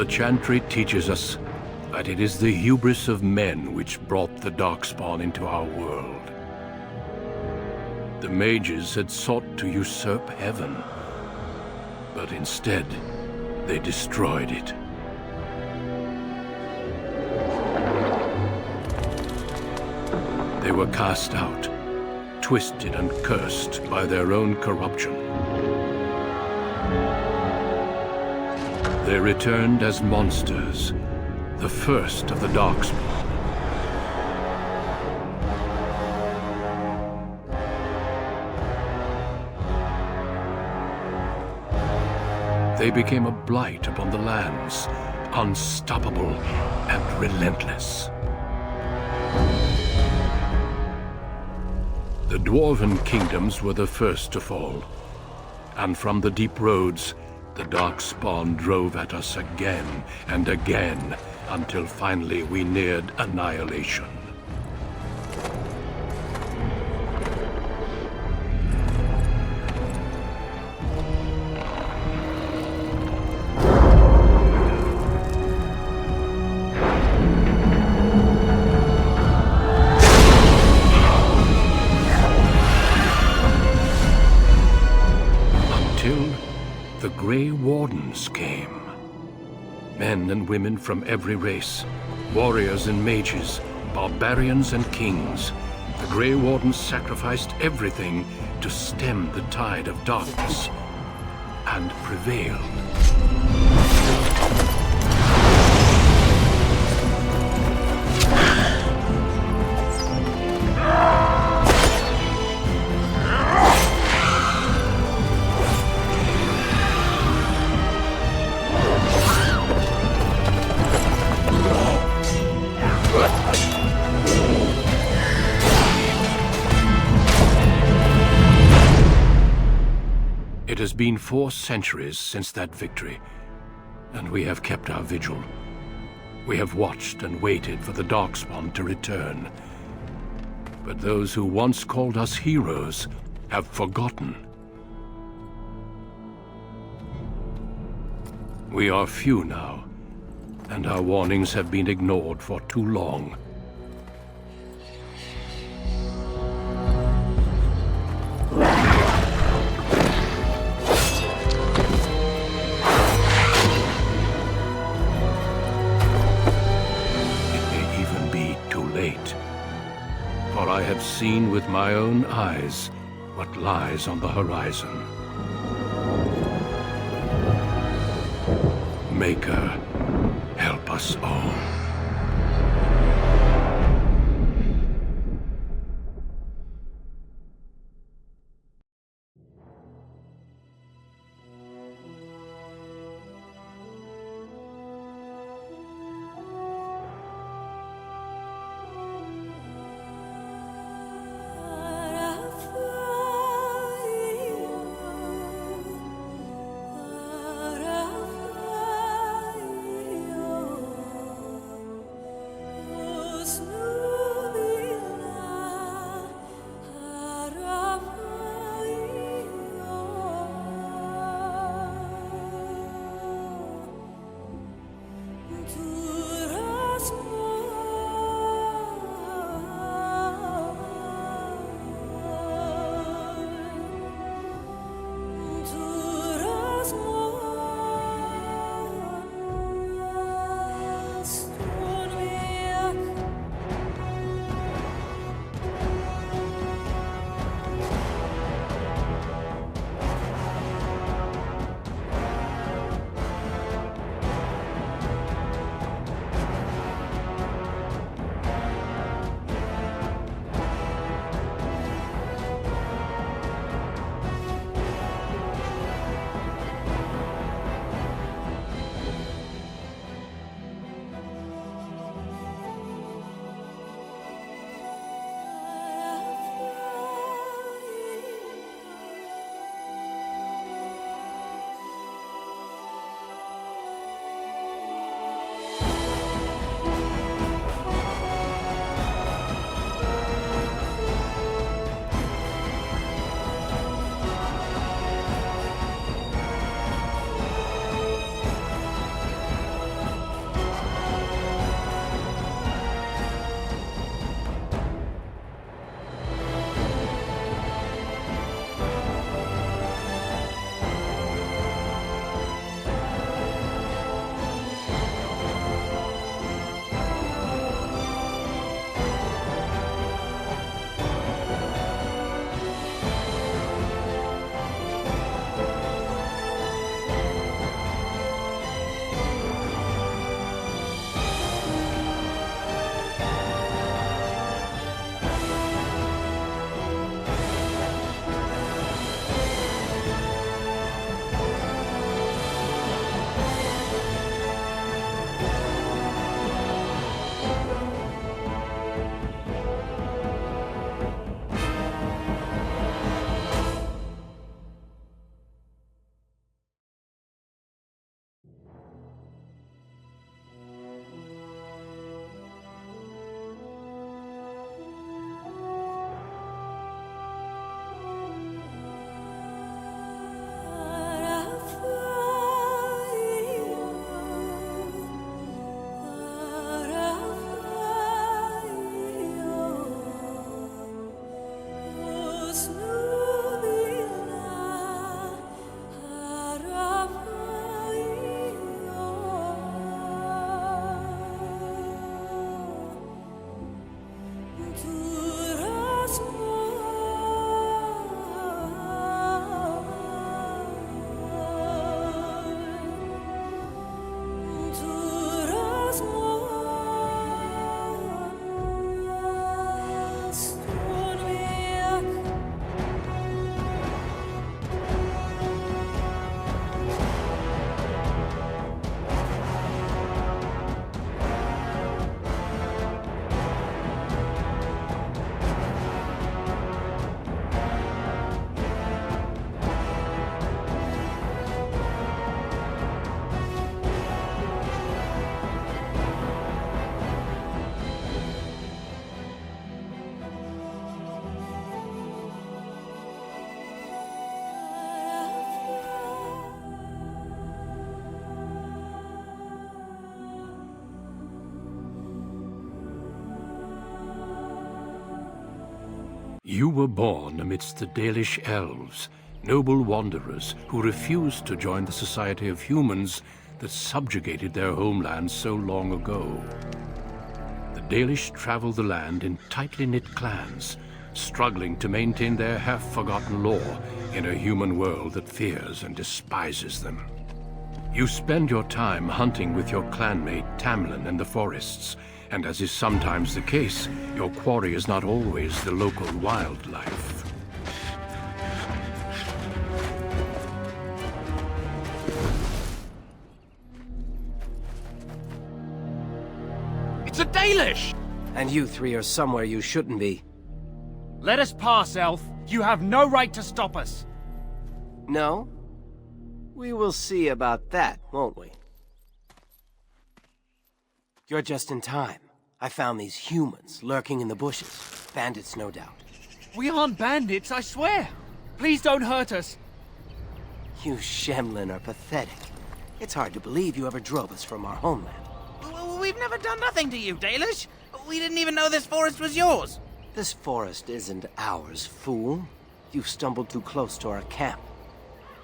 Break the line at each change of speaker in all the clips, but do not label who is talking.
The Chantry teaches us that it is the hubris of men which brought the Darkspawn into our world. The mages had sought to usurp heaven, but instead, they destroyed it. They were cast out, twisted and cursed by their own corruption. They returned as monsters, the first of the Darkspawn. They became a blight upon the lands, unstoppable and relentless. The Dwarven kingdoms were the first to fall, and from the deep roads, the Darkspawn drove at us again and again, until finally we neared annihilation. The Grey Wardens came. Men and women from every race, warriors and mages, barbarians and kings. The Grey Wardens sacrificed everything to stem the tide of darkness, and prevailed. It has been 4 centuries since that victory, and we have kept our vigil. We have watched and waited for the Darkspawn to return. But those who once called us heroes have forgotten. We are few now, and our warnings have been ignored for too long. For I have seen with my own eyes what lies on the horizon. Maker, help us all. You were born amidst the Dalish Elves, noble wanderers who refused to join the society of humans that subjugated their homeland so long ago. The Dalish travel the land in tightly knit clans, struggling to maintain their half-forgotten lore in a human world that fears and despises them. You spend your time hunting with your clanmate Tamlin in the forests, and as is sometimes the case, your quarry is not always the local wildlife.
It's a Dalish!
And you three are somewhere you shouldn't be.
Let us pass, Elf. You have no right to stop us.
No? We will see about that, won't we? You're just in time. I found these humans lurking in the bushes. Bandits, no doubt.
We aren't bandits, I swear. Please don't hurt us.
You Shemlin are pathetic. It's hard to believe you ever drove us from our homeland.
We've never done nothing to you, Dalish. We didn't even know this forest was yours.
This forest isn't ours, fool. You stumbled too close to our camp.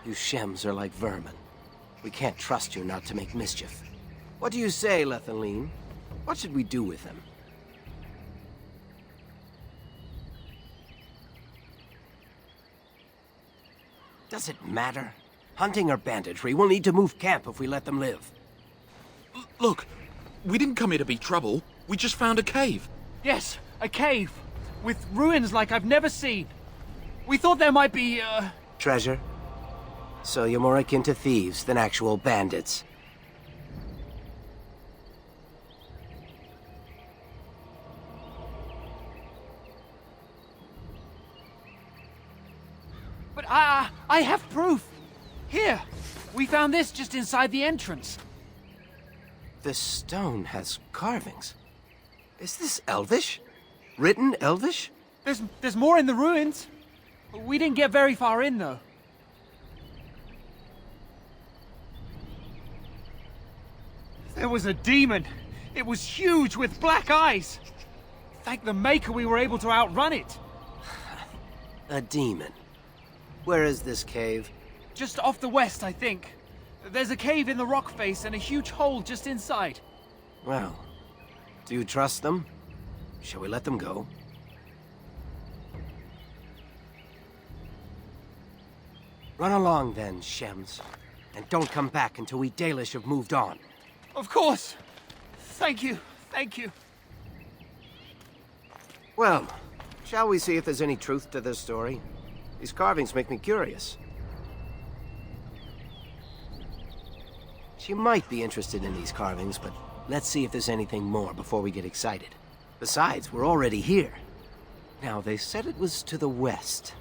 You Shems are like vermin. We can't trust you not to make mischief. What do you say, Lethaline? What should we do with him? Does it matter? Hunting or banditry, we'll need to move camp if we let them live.
Look, we didn't come here to be trouble. We just found a cave.
Yes, a cave. With ruins like I've never seen. We thought there might be,
Treasure? So you're more akin to thieves than actual bandits.
But I have proof. Here, we found this just inside the entrance.
This stone has carvings. Is this Elvish? Written Elvish?
There's more in the ruins. We didn't get very far in, though. There was a demon. It was huge with black eyes. Thank the Maker we were able to outrun it.
A demon. Where is this cave?
Just off the west, I think. There's a cave in the rock face and a huge hole just inside.
Well, do you trust them? Shall we let them go? Run along then, Shems. And don't come back until we Dalish have moved on.
Of course. Thank you. Thank you.
Well, shall we see if there's any truth to this story? These carvings make me curious. She might be interested in these carvings, but let's see if there's anything more before we get excited. Besides, we're already here. Now, they said it was to the west.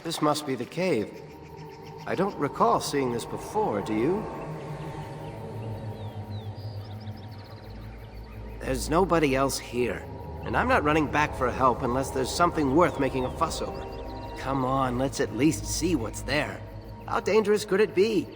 This must be the cave. I don't recall seeing this before, do you? There's nobody else here, and I'm not running back for help unless there's something worth making a fuss over. Come on, let's at least see what's there. How dangerous could it be?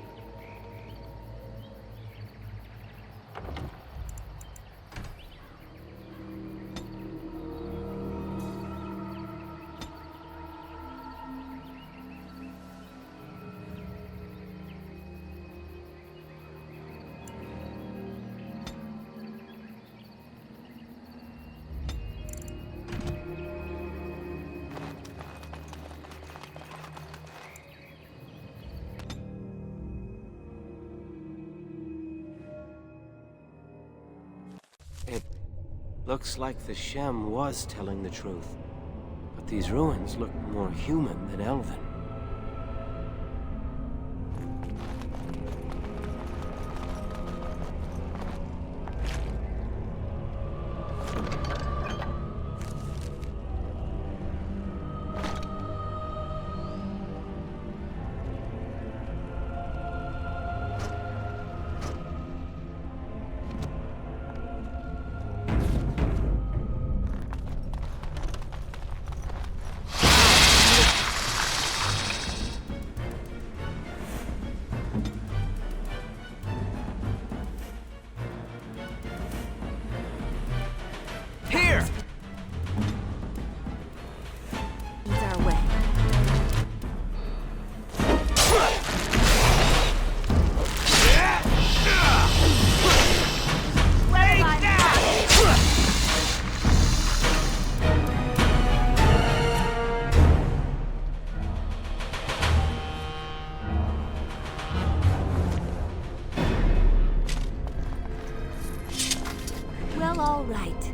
It looks like the Shem was telling the truth, but these ruins look more human than elven.
All right.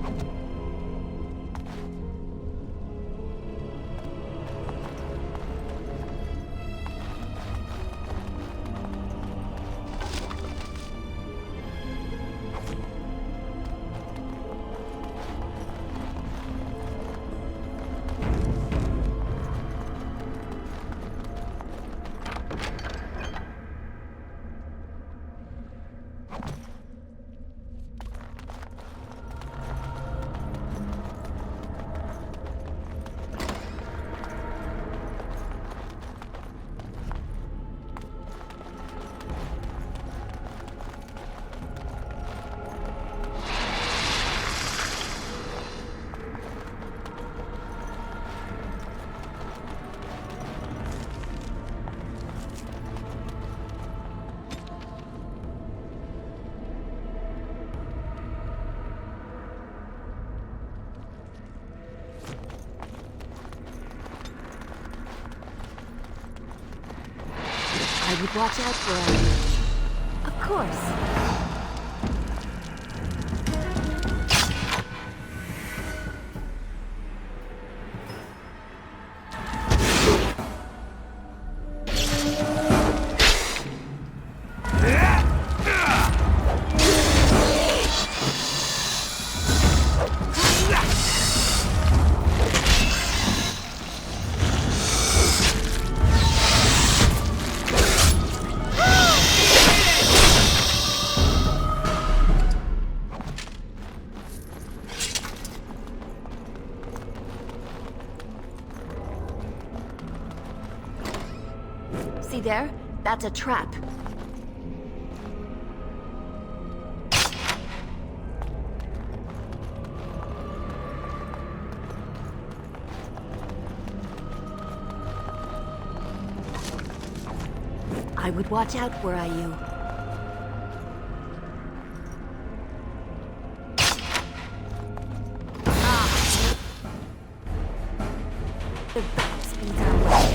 I would watch out for her. Of course. See there? That's a trap. I would watch out, were I you. The battle speeds our way.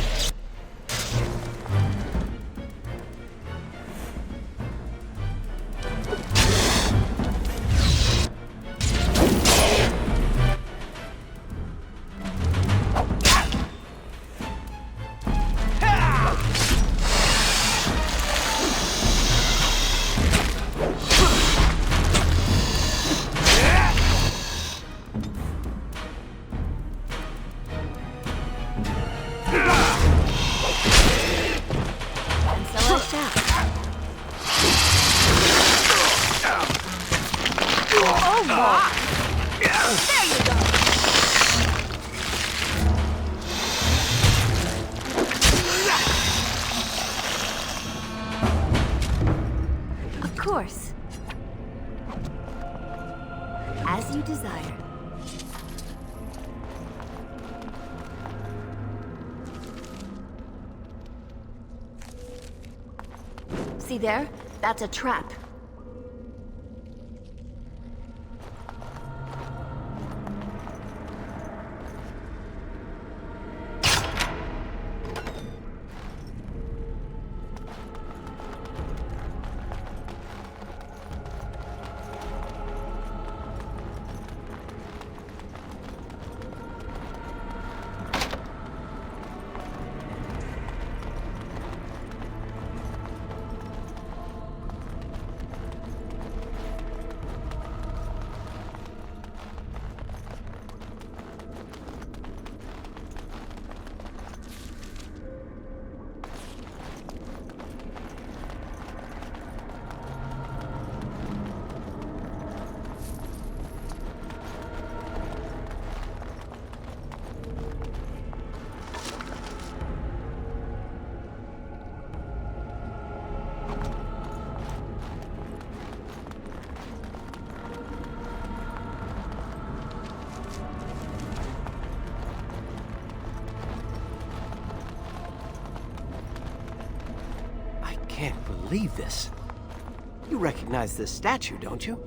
shall. Oh my! There you go! Of course. As you desire. See there? That's a trap.
I can't believe this. You recognize this statue, don't you?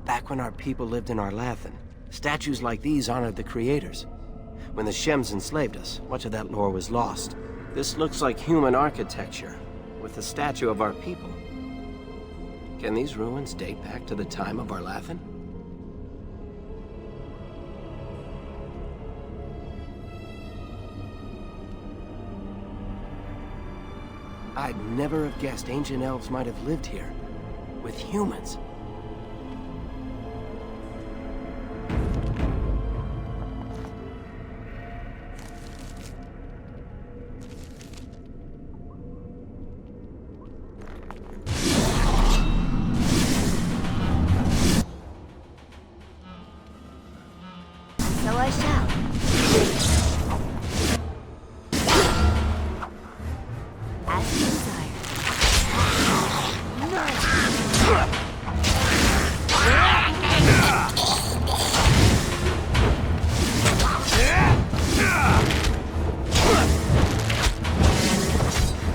Back when our people lived in Arlathan, statues like these honored the creators. When the Shems enslaved us, much of that lore was lost. This looks like human architecture, with the statue of our people. Can these ruins date back to the time of Arlathan? I'd never have guessed ancient elves might have lived here, with humans.
So I shall. As you desire.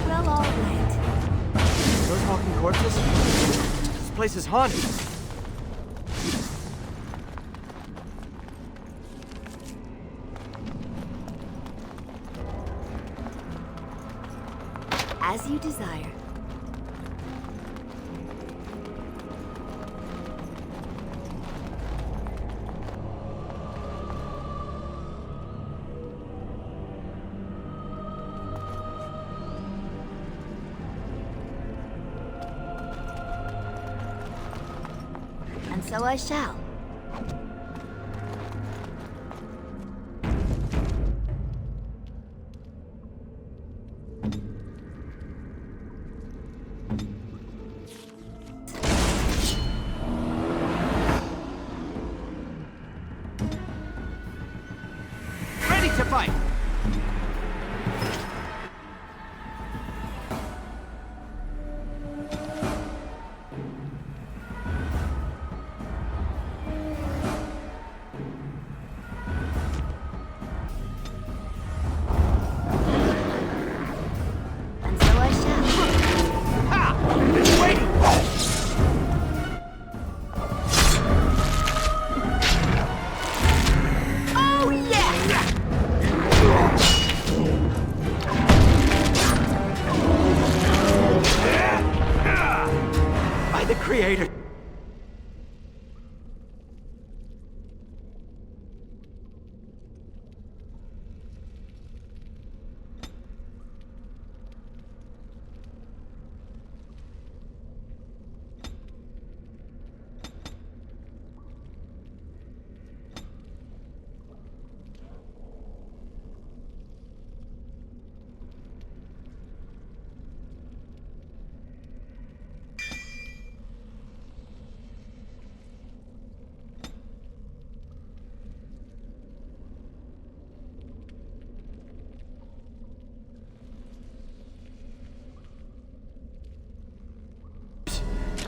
Well, all right.
Those walking corpses? This place is haunted.
As you desire. And so I shall.
Ready to fight!
And so I shall.
Ha! Been waiting!
Oh, yeah!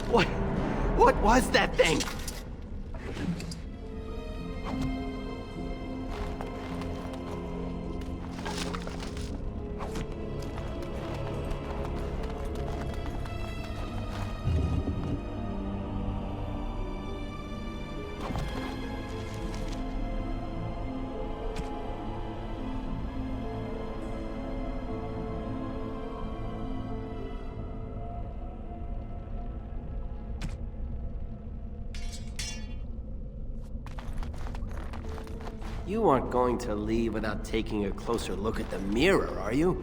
What was that thing? You aren't going to leave without taking a closer look at the mirror, are you?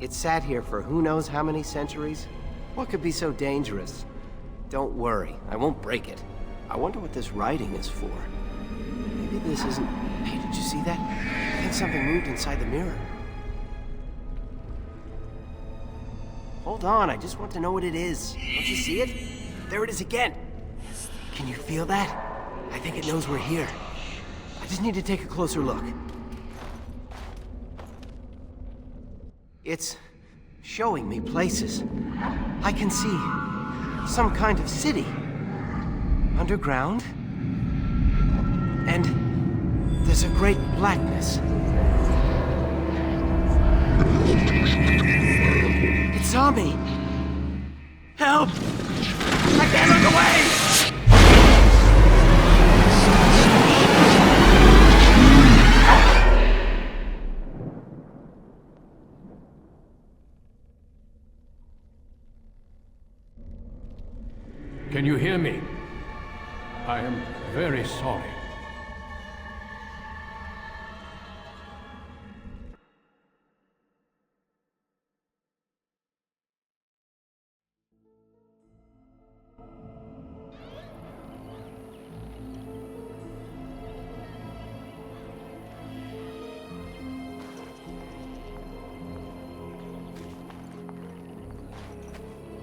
It sat here for who knows how many centuries? What could be so dangerous? Don't worry, I won't break it. I wonder what this writing is for. Maybe this isn't... Hey, did you see that? I think something moved inside the mirror. Hold on, I just want to know what it is. Don't you see it? There it is again. Can you feel that? I think it knows we're here. I just need to take a closer look. It's showing me places. I can see some kind of city. Underground. And there's a great blackness. It saw me! Help! I can't look away!
Can you hear me? I am very sorry.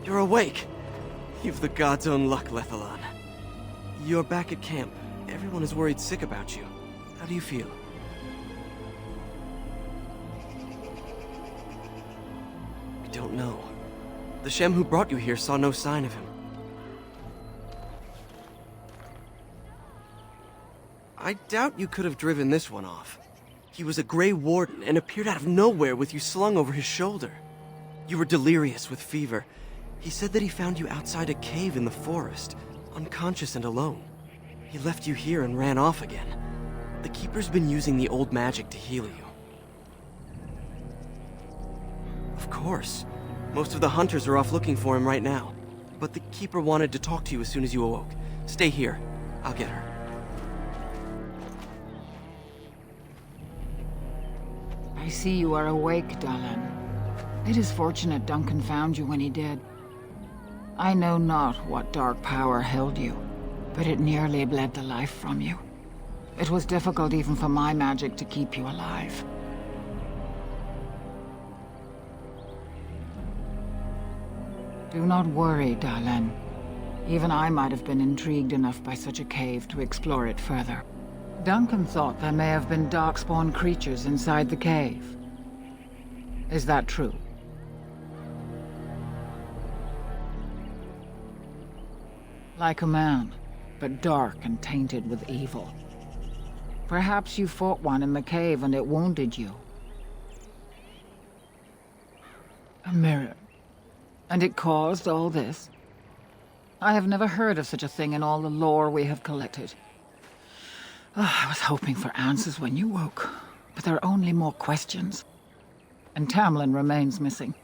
You're awake! You've the god's own luck, Lethalon. You're back at camp. Everyone is worried sick about you. How do you feel? I don't know. The Shem who brought you here saw no sign of him. I doubt you could have driven this one off. He was a Grey Warden and appeared out of nowhere with you slung over his shoulder. You were delirious with fever. He said that he found you outside a cave in the forest, unconscious and alone. He left you here and ran off again. The Keeper's been using the old magic to heal you. Of course. Most of the hunters are off looking for him right now. But the Keeper wanted to talk to you as soon as you awoke. Stay here. I'll get her.
I see you are awake, Dalish. It is fortunate Duncan found you when he did. I know not what dark power held you, but it nearly bled the life from you. It was difficult even for my magic to keep you alive. Do not worry, Dalish. Even I might have been intrigued enough by such a cave to explore it further. Duncan thought there may have been darkspawn creatures inside the cave. Is that true? Like a man, but dark and tainted with evil. Perhaps you fought one in the cave and it wounded you. A mirror. And it caused all this? I have never heard of such a thing in all the lore we have collected. I was hoping for answers when you woke, but there are only more questions. And Tamlin remains missing.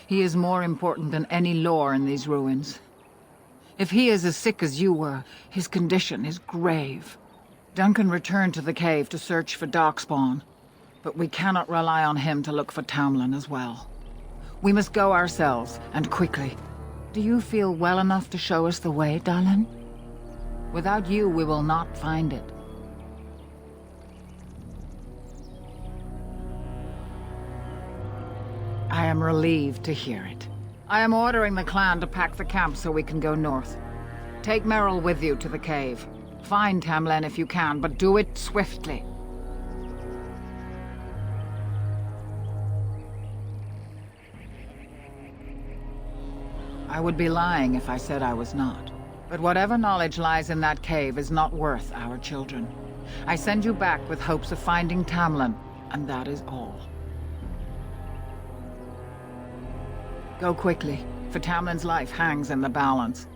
He is more important than any lore in these ruins. If he is as sick as you were, his condition is grave. Duncan returned to the cave to search for Darkspawn, but we cannot rely on him to look for Tamlin as well. We must go ourselves, and quickly. Do you feel well enough to show us the way, Dalish? Without you, we will not find it. I am relieved to hear it. I am ordering the clan to pack the camp so we can go north. Take Merrill with you to the cave. Find Tamlin if you can, but do it swiftly. I would be lying if I said I was not. But whatever knowledge lies in that cave is not worth our children. I send you back with hopes of finding Tamlin, and that is all. Go quickly, for Tamlin's life hangs in the balance.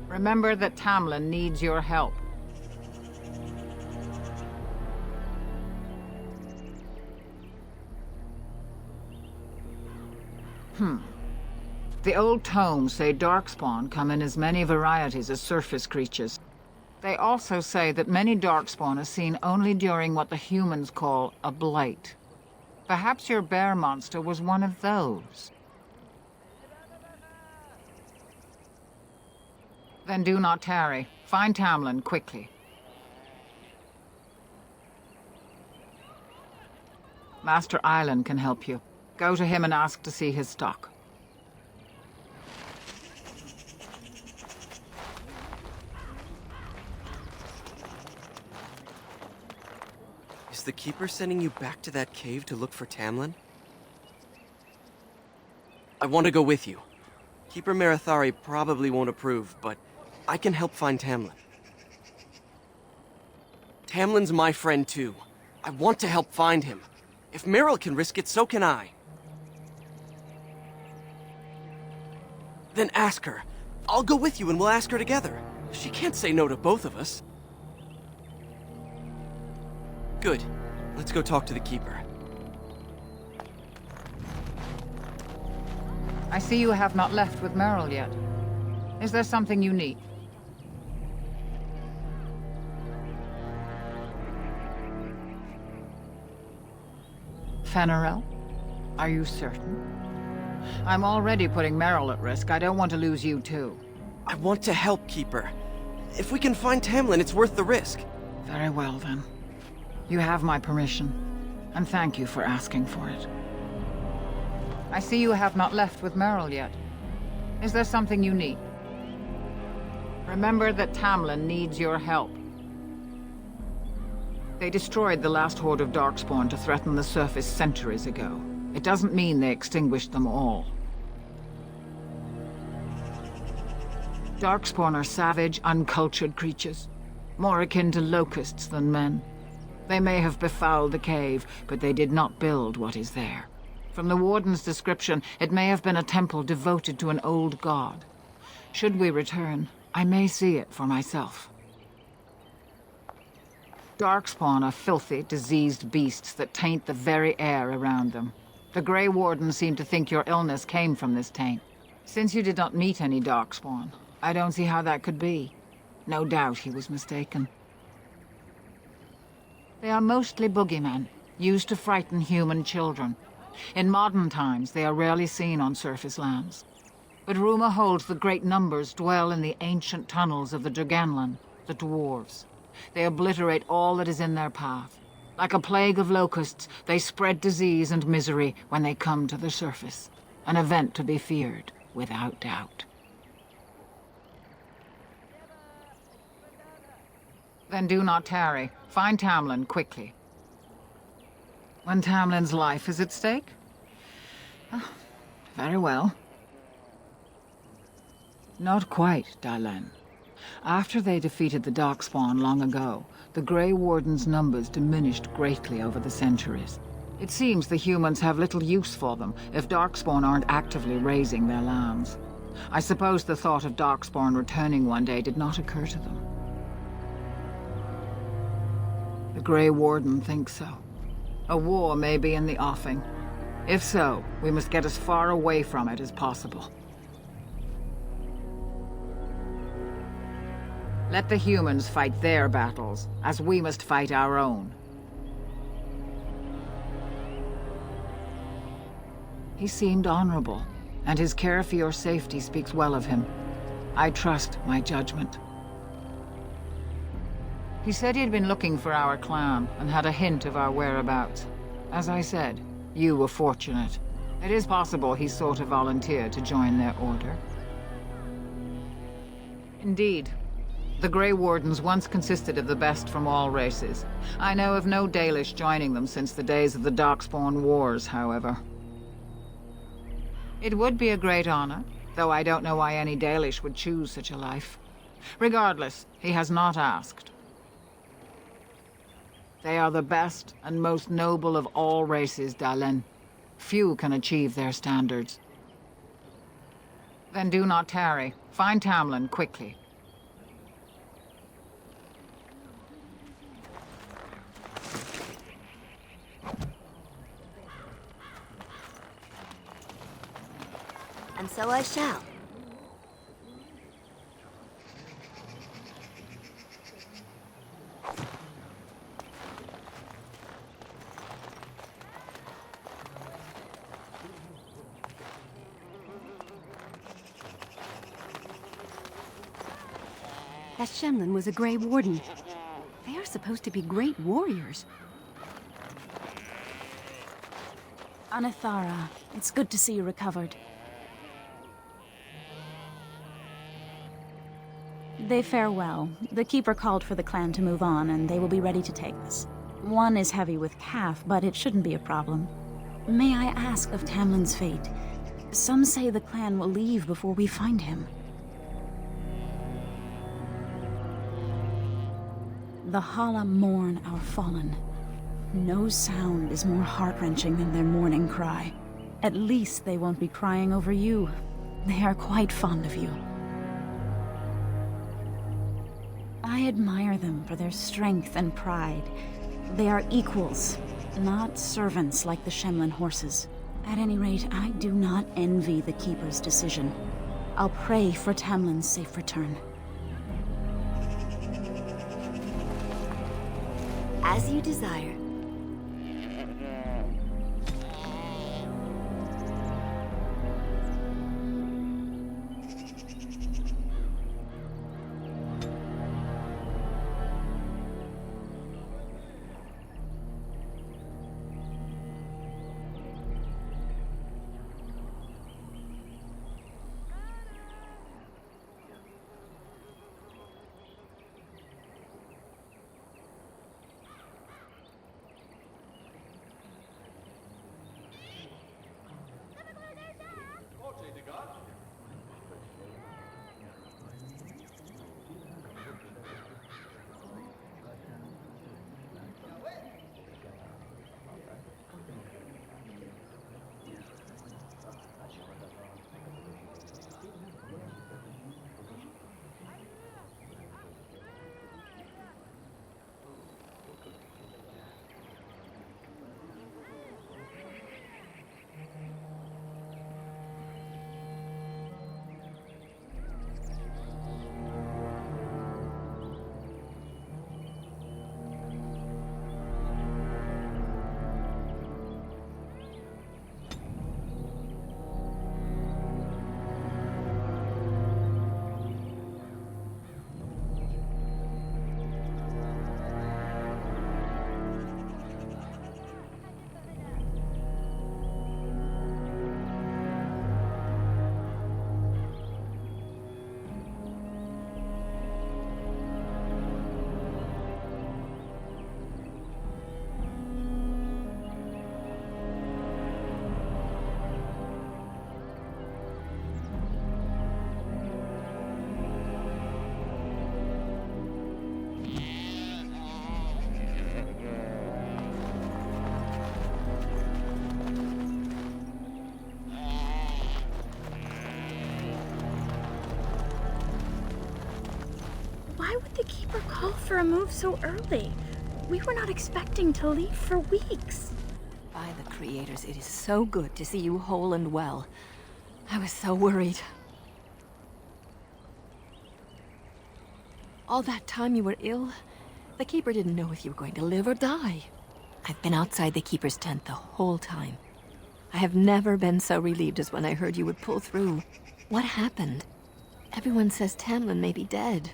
Remember that Tamlin needs your help. The old tomes say darkspawn come in as many varieties as surface creatures. They also say that many darkspawn are seen only during what the humans call a blight. Perhaps your bear monster was one of those. Then do not tarry. Find Tamlin quickly. Master Island can help you. Go to him and ask to see his stock.
Is the Keeper sending you back to that cave to look for Tamlin? I want to go with you. Keeper Marathari probably won't approve, but I can help find Tamlin. Tamlin's my friend too. I want to help find him. If Meryl can risk it, so can I. Then ask her. I'll go with you and we'll ask her together. She can't say no to both of us. Good. Let's go talk to the Keeper.
I see you have not left with Meryl yet. Is there something you need? Fenarel? Are you certain? I'm already putting Meryl at risk. I don't want to lose you too.
I want to help, Keeper. If we can find Tamlin, it's worth the risk.
Very well, then. You have my permission, and thank you for asking for it. I see you have not left with Meryl yet. Is there something you need? Remember that Tamlin needs your help. They destroyed the last horde of Darkspawn to threaten the surface centuries ago. It doesn't mean they extinguished them all. Darkspawn are savage, uncultured creatures, more akin to locusts than men. They may have befouled the cave, but they did not build what is there. From the Warden's description, it may have been a temple devoted to an old god. Should we return, I may see it for myself. Darkspawn are filthy, diseased beasts that taint the very air around them. The Grey Warden seemed to think your illness came from this taint. Since you did not meet any Darkspawn, I don't see how that could be. No doubt he was mistaken. They are mostly boogeymen, used to frighten human children. In modern times, they are rarely seen on surface lands. But rumor holds that great numbers dwell in the ancient tunnels of the Draganlan, the dwarves. They obliterate all that is in their path. Like a plague of locusts, they spread disease and misery when they come to the surface. An event to be feared, without doubt. Then do not tarry. Find Tamlin quickly. When Tamlin's life is at stake? Oh, very well. Not quite, Dalish. After they defeated the Darkspawn long ago, the Grey Warden's numbers diminished greatly over the centuries. It seems the humans have little use for them if Darkspawn aren't actively raising their lands. I suppose the thought of Darkspawn returning one day did not occur to them. The Grey Warden thinks so. A war may be in the offing. If so, we must get as far away from it as possible. Let the humans fight their battles, as we must fight our own. He seemed honorable, and his care for your safety speaks well of him. I trust my judgment. He said he'd been looking for our clan, and had a hint of our whereabouts. As I said, you were fortunate. It is possible he sought a volunteer to join their order. Indeed. The Grey Wardens once consisted of the best from all races. I know of no Dalish joining them since the days of the Darkspawn Wars, however. It would be a great honor, though I don't know why any Dalish would choose such a life. Regardless, he has not asked. They are the best and most noble of all races, Dalen. Few can achieve their standards. Then do not tarry. Find Tamlin quickly.
And so I shall. That Shemlin was a Grey Warden. They are supposed to be great warriors.
Anathara, it's good to see you recovered. They fare well. The Keeper called for the clan to move on, and they will be ready to take us. One is heavy with calf, but it shouldn't be a problem. May I ask of Tamlin's fate? Some say the clan will leave before we find him. The Hala mourn our fallen. No sound is more heart-wrenching than their mourning cry. At least they won't be crying over you. They are quite fond of you. I admire them for their strength and pride. They are equals, not servants like the Shemlin horses. At any rate, I do not envy the Keeper's decision. I'll pray for Tamlin's safe return.
As you desire.
Why would the Keeper call for a move so early? We were not expecting to leave for weeks.
By the creators, it is so good to see you whole and well. I was so worried. All that time you were ill, the Keeper didn't know if you were going to live or die. I've been outside the Keeper's tent the whole time. I have never been so relieved as when I heard you would pull through. What happened? Everyone says Tamlin may be dead.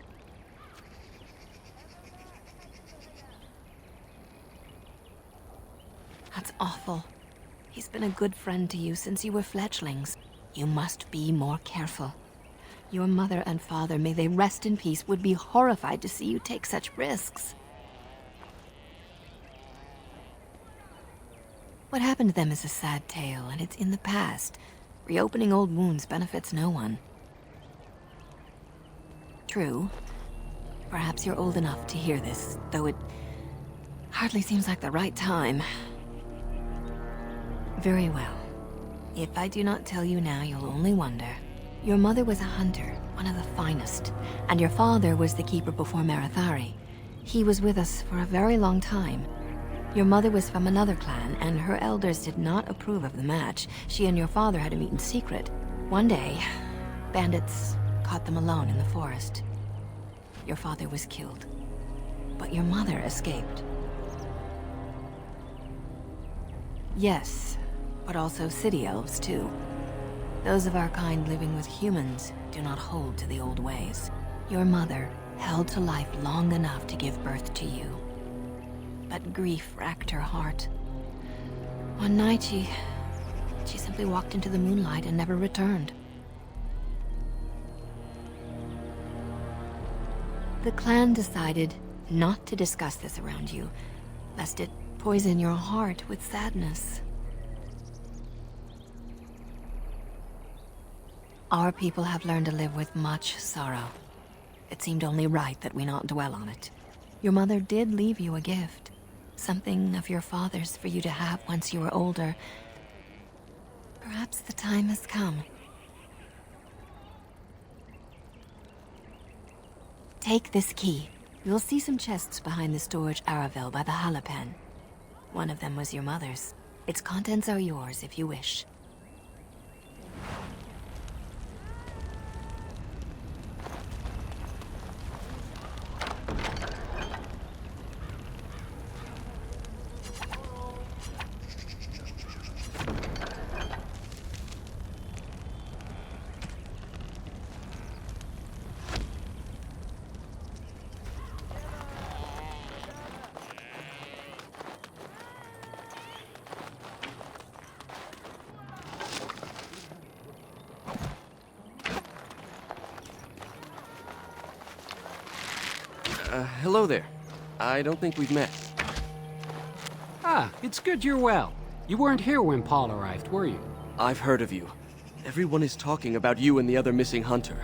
That's awful. He's been a good friend to you since you were fledglings. You must be more careful. Your mother and father, may they rest in peace, would be horrified to see you take such risks. What happened to them is a sad tale, and it's in the past. Reopening old wounds benefits no one. True. Perhaps you're old enough to hear this, though it hardly seems like the right time. Very well. If I do not tell you now, you'll only wonder. Your mother was a hunter, one of the finest, and your father was the keeper before Marathari. He was with us for a very long time. Your mother was from another clan, and her elders did not approve of the match. She and your father had to meet in secret. One day, bandits caught them alone in the forest. Your father was killed, but your mother escaped. Yes, but also city elves too. Those of our kind living with humans do not hold to the old ways. Your mother held to life long enough to give birth to you. But grief racked her heart. One night she simply walked into the moonlight and never returned. The clan decided not to discuss this around you, lest it poison your heart with sadness. Our people have learned to live with much sorrow. It seemed only right that we not dwell on it. Your mother did leave you a gift. Something of your father's for you to have once you were older. Perhaps the time has come. Take this key. You'll see some chests behind the storage Aravel by the Halapen. One of them was your mother's. Its contents are yours if you wish.
Hello there. I don't think we've met.
Ah, it's good you're well. You weren't here when Paul arrived, were you?
I've heard of you. Everyone is talking about you and the other missing hunter.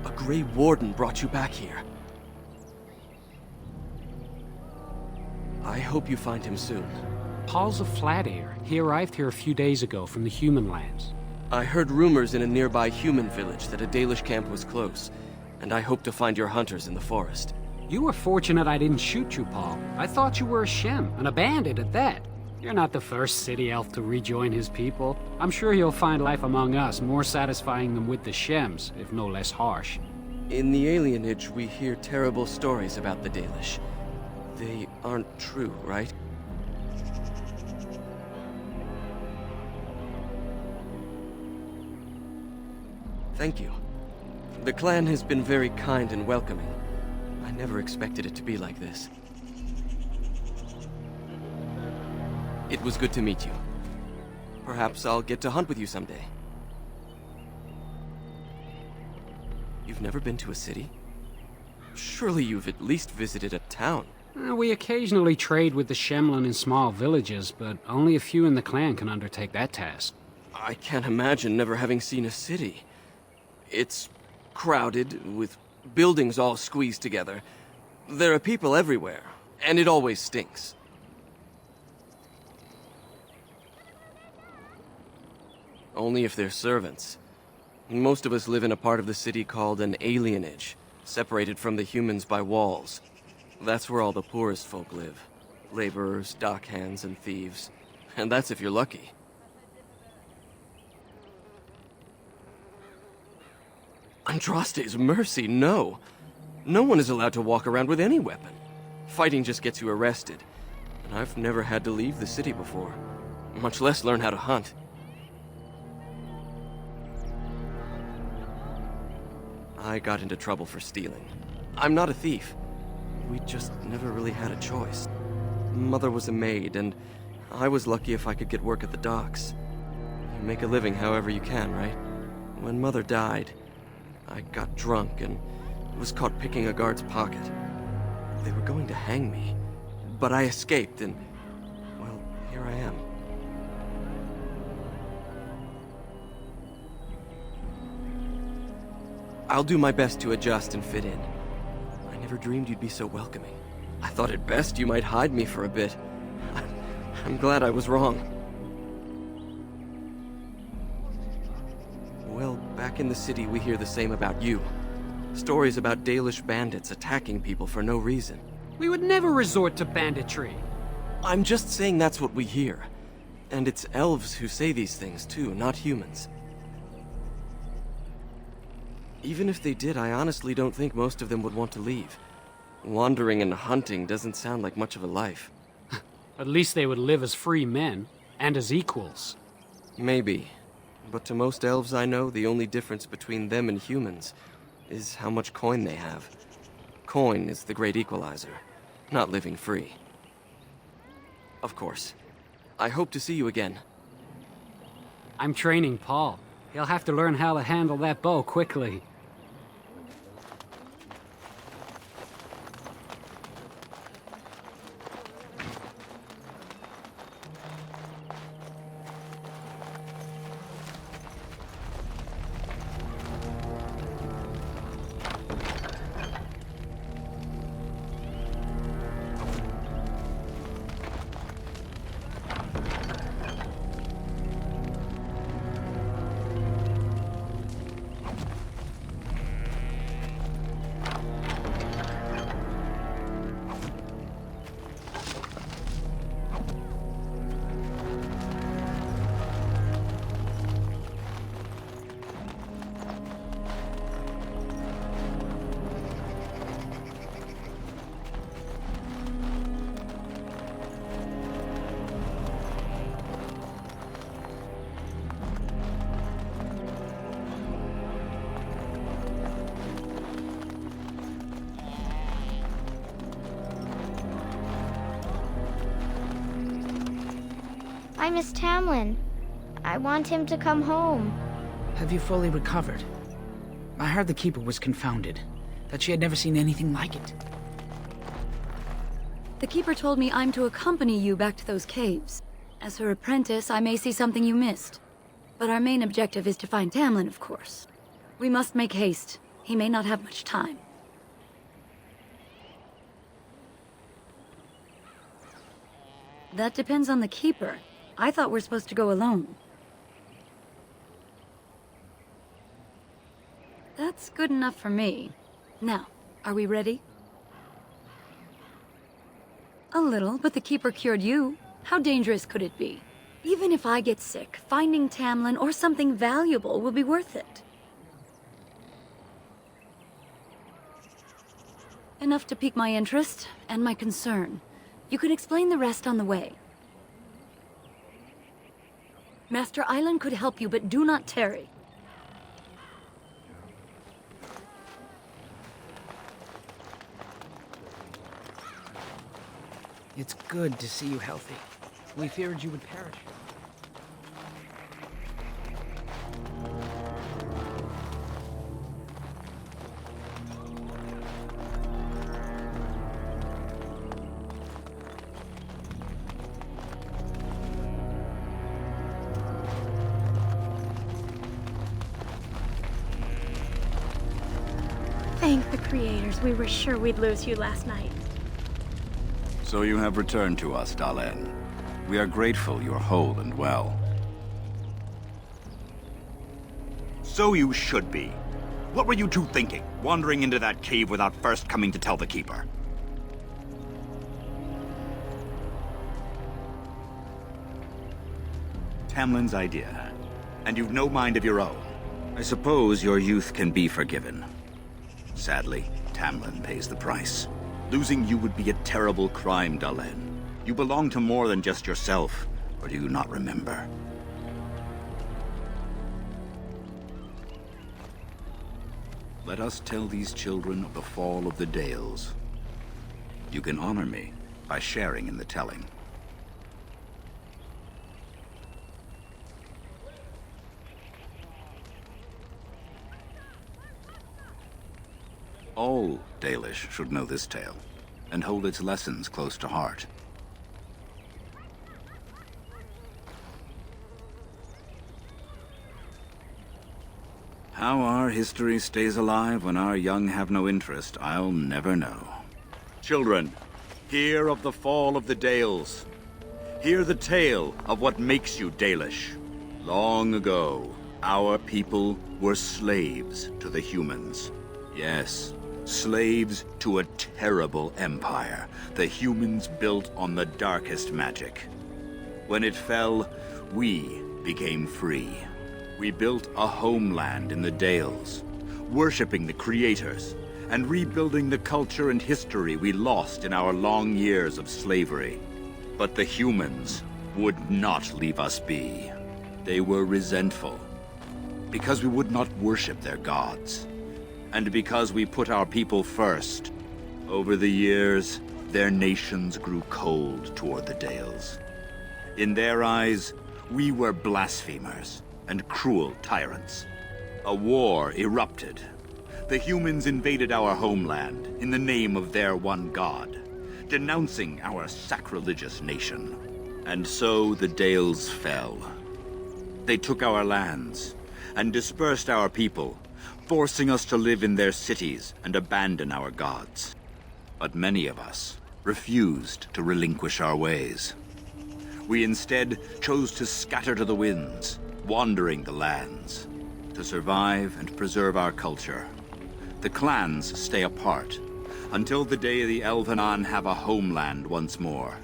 A Grey Warden brought you back here. I hope you find him soon.
Paul's a flat ear. He arrived here a few days ago from the human lands.
I heard rumors in a nearby human village that a Dalish camp was close, and I hope to find your hunters in the forest.
You were fortunate I didn't shoot you, Paul. I thought you were a Shem, and a bandit at that. You're not the first city elf to rejoin his people. I'm sure he'll find life among us more satisfying than with the Shems, if no less harsh.
In the alienage, we hear terrible stories about the Dalish. They aren't true, right? Thank you. The clan has been very kind and welcoming. I never expected it to be like this. It was good to meet you. Perhaps I'll get to hunt with you someday. You've never been to a city? Surely you've at least visited a town.
We occasionally trade with the Shemlin in small villages, but only a few in the clan can undertake that task.
I can't imagine never having seen a city. It's crowded, with buildings all squeezed together. There are people everywhere, and it always stinks. Only if they're servants. Most of us live in a part of the city called an alienage, separated from the humans by walls. That's where all the poorest folk live. Laborers, dockhands, and thieves. And that's if you're lucky. Andraste's mercy, no. No one is allowed to walk around with any weapon. Fighting just gets you arrested. And I've never had to leave the city before, much less learn how to hunt. I got into trouble for stealing. I'm not a thief. We just never really had a choice. Mother was a maid, and I was lucky if I could get work at the docks. You make a living however you can, right? When Mother died, I got drunk and was caught picking a guard's pocket. They were going to hang me, but I escaped and, well, here I am. I'll do my best to adjust and fit in. I never dreamed you'd be so welcoming. I thought at best you might hide me for a bit. I'm glad I was wrong. Well, back in the city we hear the same about you. Stories about Dalish bandits attacking people for no reason.
We would never resort to banditry.
I'm just saying that's what we hear. And it's elves who say these things too, not humans. Even if they did, I honestly don't think most of them would want to leave. Wandering and hunting doesn't sound like much of a life.
At least they would live as free men, and as equals.
Maybe. But to most elves I know, the only difference between them and humans is how much coin they have. Coin is the great equalizer, not living free. Of course. I hope to see you again.
I'm training Paul. He'll have to learn how to handle that bow quickly.
I miss Tamlin. I want him to come home.
Have you fully recovered? I heard the Keeper was confounded, that she had never seen anything like it.
The Keeper told me I'm to accompany you back to those caves. As her apprentice, I may see something you missed. But our main objective is to find Tamlin, of course. We must make haste. He may not have much time. That depends on the Keeper. I thought we're supposed to go alone. That's good enough for me. Now, are we ready? A little, but the Keeper cured you. How dangerous could it be? Even if I get sick, finding Tamlin or something valuable will be worth it. Enough to pique my interest and my concern. You can explain the rest on the way. Master Island could help you, but do not tarry.
It's good to see you healthy. We feared you would perish.
Thank the creators. We were sure we'd lose you last night.
So you have returned to us, Dalen. We are grateful you're whole and well.
So you should be. What were you two thinking, wandering into that cave without first coming to tell the Keeper? Tamlin's idea. And you've no mind of your own. I suppose your youth can be forgiven. Sadly, Tamlin pays the price. Losing you would be a terrible crime, Dalen. You belong to more than just yourself, or do you not remember? Let us tell these children of the fall of the Dales. You can honor me by sharing in the telling.
All Dalish should know this tale, and hold its lessons close to heart. How our history stays alive when our young have no interest, I'll never know.
Children, hear of the fall of the Dales. Hear the tale of what makes you Dalish. Long ago, our people were slaves to the humans. Yes, slaves to a terrible empire the humans built on the darkest magic. When it fell, we became free. We built a homeland in the Dales, worshipping the creators, and rebuilding the culture and history we lost in our long years of slavery. But the humans would not leave us be. They were resentful, because we would not worship their gods, and because we put our people first. Over the years, their nations grew cold toward the Dales. In their eyes, we were blasphemers and cruel tyrants. A war erupted. The humans invaded our homeland in the name of their one god, denouncing our sacrilegious nation. And so the Dales fell. They took our lands and dispersed our people, forcing us to live in their cities and abandon our gods. But many of us refused to relinquish our ways. We instead chose to scatter to the winds, wandering the lands. To survive and preserve our culture, the clans stay apart until the day the Elvenan have a homeland once more.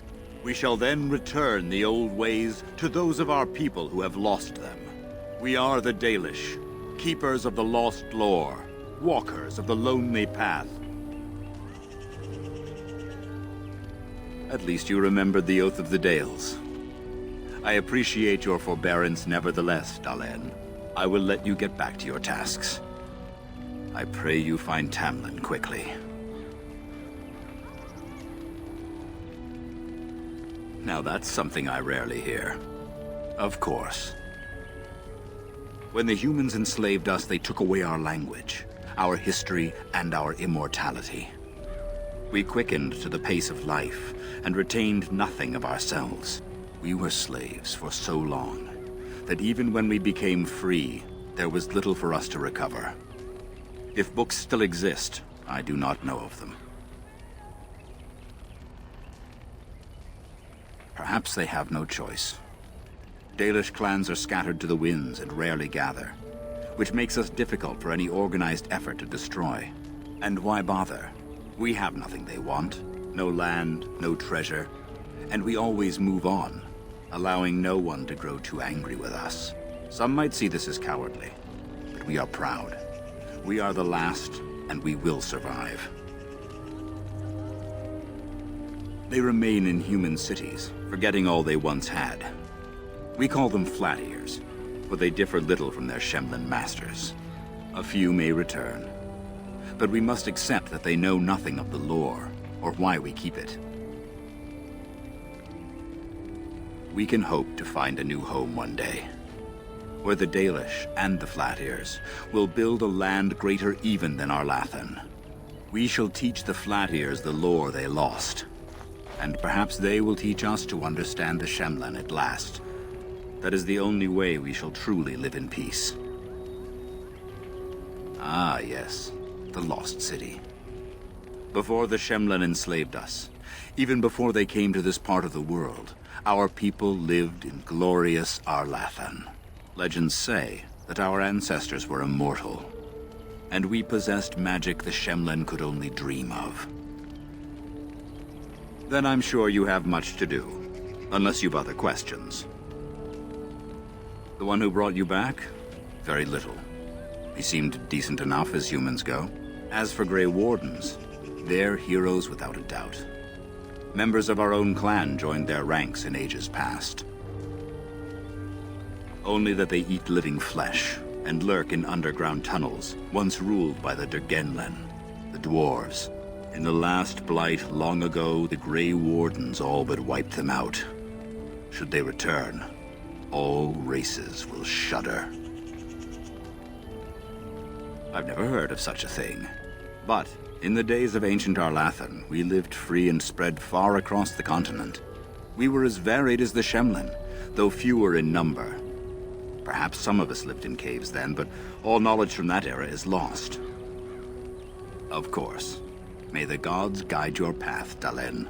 We shall then return the old ways to those of our people who have lost them. We are the Dalish, keepers of the lost lore, walkers of the lonely path. At least you remembered the Oath of the Dales. I appreciate your forbearance nevertheless, Dalen. I will let you get back to your tasks. I pray you find Tamlin quickly. Now that's something I rarely hear. Of course. When the humans enslaved us, they took away our language, our history, and our immortality. We quickened to the pace of life and retained nothing of ourselves. We were slaves for so long that even when we became free, there was little for us to recover. If books still exist, I do not know of them. Perhaps they have no choice. Dalish clans are scattered to the winds and rarely gather, which makes us difficult for any organized effort to destroy. And why bother? We have nothing they want. No land, no treasure, and we always move on, allowing no one to grow too angry with us. Some might see this as cowardly, but we are proud. We are the last, and we will survive. They remain in human cities, forgetting all they once had. We call them flat ears, but they differ little from their Shemlin masters. A few may return, but we must accept that they know nothing of the lore, or why we keep it. We can hope to find a new home one day, where the Dalish and the Flat Ears will build a land greater even than Arlathan. We shall teach the Flat Ears the lore they lost, and perhaps they will teach us to understand the Shemlen at last. That is the only way we shall truly live in peace. Ah, yes, the Lost City. Before the Shemlen enslaved us, even before they came to this part of the world, our people lived in glorious Arlathan. Legends say that our ancestors were immortal, and we possessed magic the Shemlen could only dream of. Then I'm sure you have much to do, unless you've other questions. The one who brought you back? Very little. He seemed decent enough as humans go. As for Grey Wardens, they're heroes without a doubt. Members of our own clan joined their ranks in ages past. Only that they eat living flesh and lurk in underground tunnels, once ruled by the Dergenlen, the dwarves. In the last blight long ago, the Grey Wardens all but wiped them out. Should they return, all races will shudder. I've never heard of such a thing.
But in the days of ancient Arlathan, we lived free and spread far across the continent. We were as varied as the Shemlin, though fewer in number. Perhaps some of us lived in caves then, but all knowledge from that era is lost. Of course. May the gods guide your path, Dalen.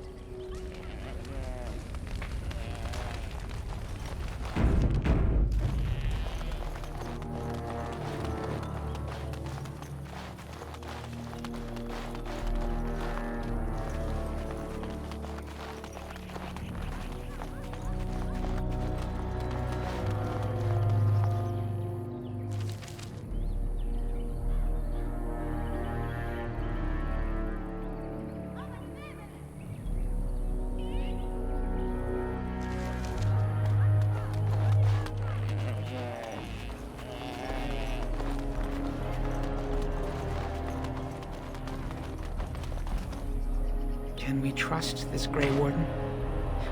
Can we trust this Grey Warden?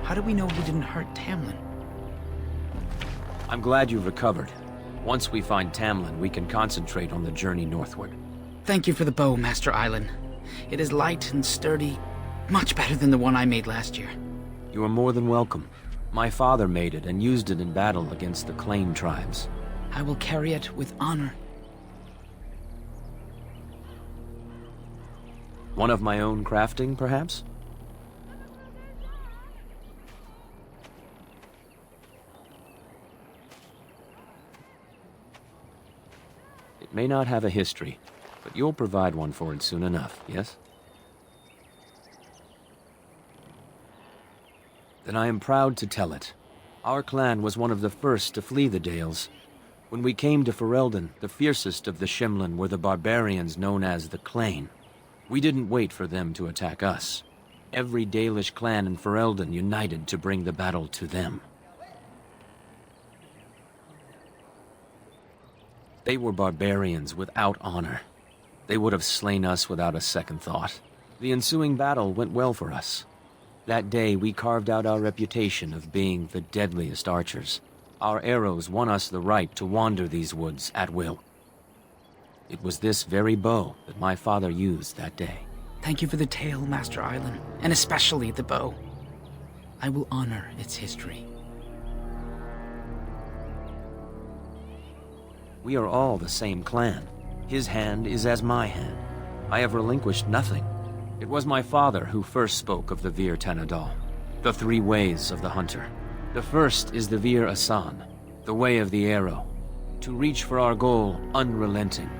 How do we know he didn't hurt Tamlin?
I'm glad you've recovered. Once we find Tamlin, we can concentrate on the journey northward.
Thank you for the bow, Master Island. It is light and sturdy, much better than the one I made last year.
You are more than welcome. My father made it and used it in battle against the Claim tribes.
I will carry it with honor.
One of my own crafting, perhaps? It may not have a history, but you'll provide one for it soon enough, yes? Then I am proud to tell it. Our clan was one of the first to flee the Dales. When we came to Ferelden, the fiercest of the Shemlin were the barbarians known as the Clain. We didn't wait for them to attack us. Every Dalish clan in Ferelden united to bring the battle to them. They were barbarians without honor. They would have slain us without a second thought. The ensuing battle went well for us. That day, we carved out our reputation of being the deadliest archers. Our arrows won us the right to wander these woods at will. It was this very bow that my father used that day.
Thank you for the tale, Master Island, and especially the bow. I will honor its history.
We are all the same clan. His hand is as my hand. I have relinquished nothing. It was my father who first spoke of the Vir Tanadal, the three ways of the hunter. The first is the Vir Asan, the way of the arrow, to reach for our goal unrelenting.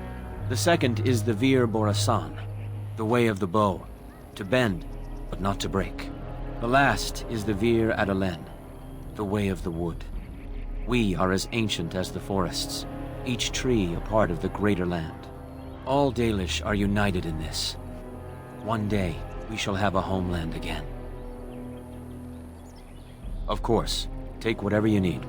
The second is the Vir Borasan, the way of the bow, to bend but not to break. The last is the Vir Adalen, the way of the wood. We are as ancient as the forests, each tree a part of the greater land. All Dalish are united in this. One day, we shall have a homeland again. Of course, take whatever you need.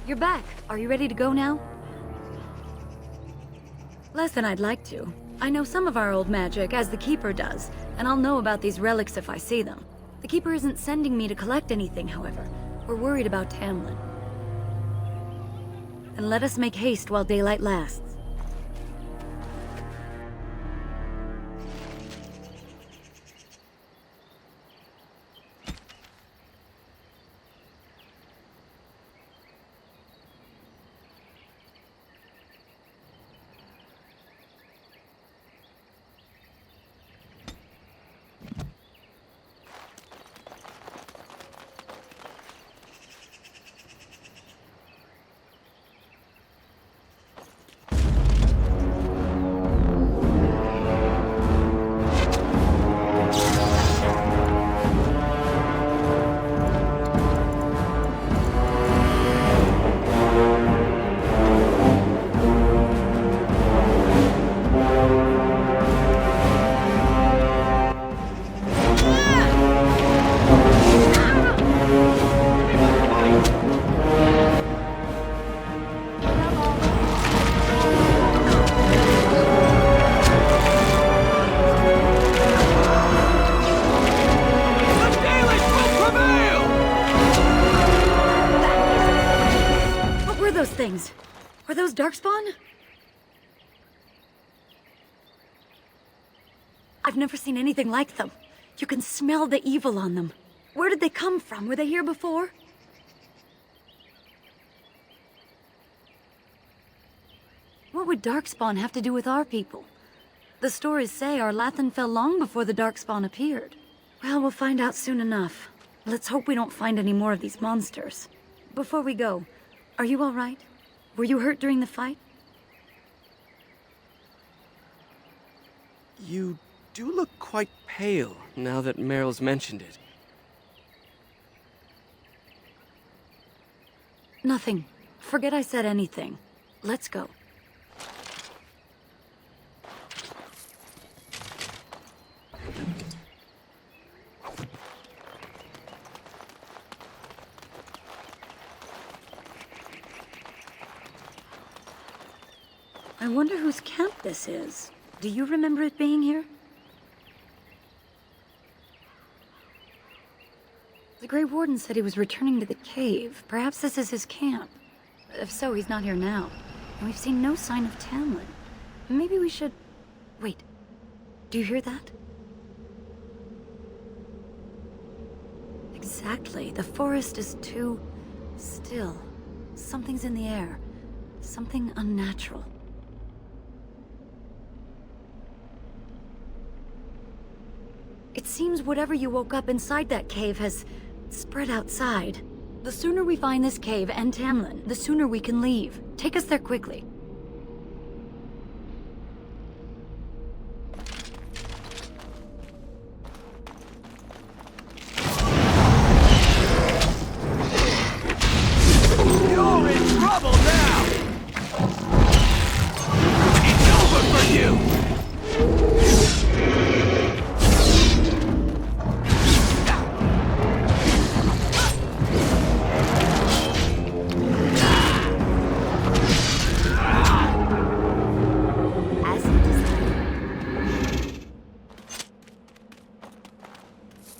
You're back. Are you ready to go now? Less than I'd like to. I know some of our old magic, as the Keeper does, and I'll know about these relics if I see them. The Keeper isn't sending me to collect anything, however. We're worried about Tamlin. And let us make haste while daylight lasts. Were those Darkspawn? I've never seen anything like them. You can smell the evil on them. Where did they come from? Were they here before? What would Darkspawn have to do with our people? The stories say our Lathan fell long before the Darkspawn appeared. Well, we'll find out soon enough. Let's hope we don't find any more of these monsters. Before we go, are you all right? Were you hurt during the fight?
You do look quite pale, now that Meryl's mentioned it.
Nothing. Forget I said anything. Let's go. I wonder whose camp this is. Do you remember it being here? The Grey Warden said he was returning to the cave. Perhaps this is his camp. If so, he's not here now. And we've seen no sign of Tamlin. Maybe we should... Wait. Do you hear that? Exactly. The forest is too... still. Something's in the air. Something unnatural. It seems whatever you woke up inside that cave has spread outside. The sooner we find this cave and Tamlin, the sooner we can leave. Take us there quickly.
You're in trouble now! It's over for you!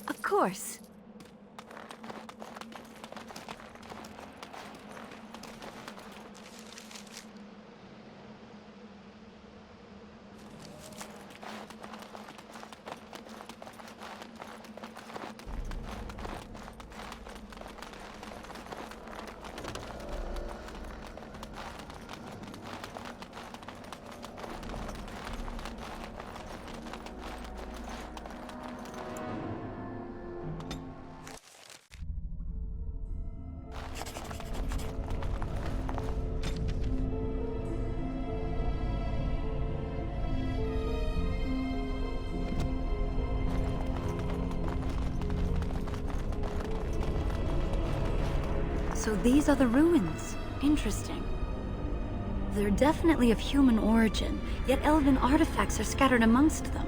Of course. So these are the ruins. Interesting. They're definitely of human origin, yet elven artifacts are scattered amongst them.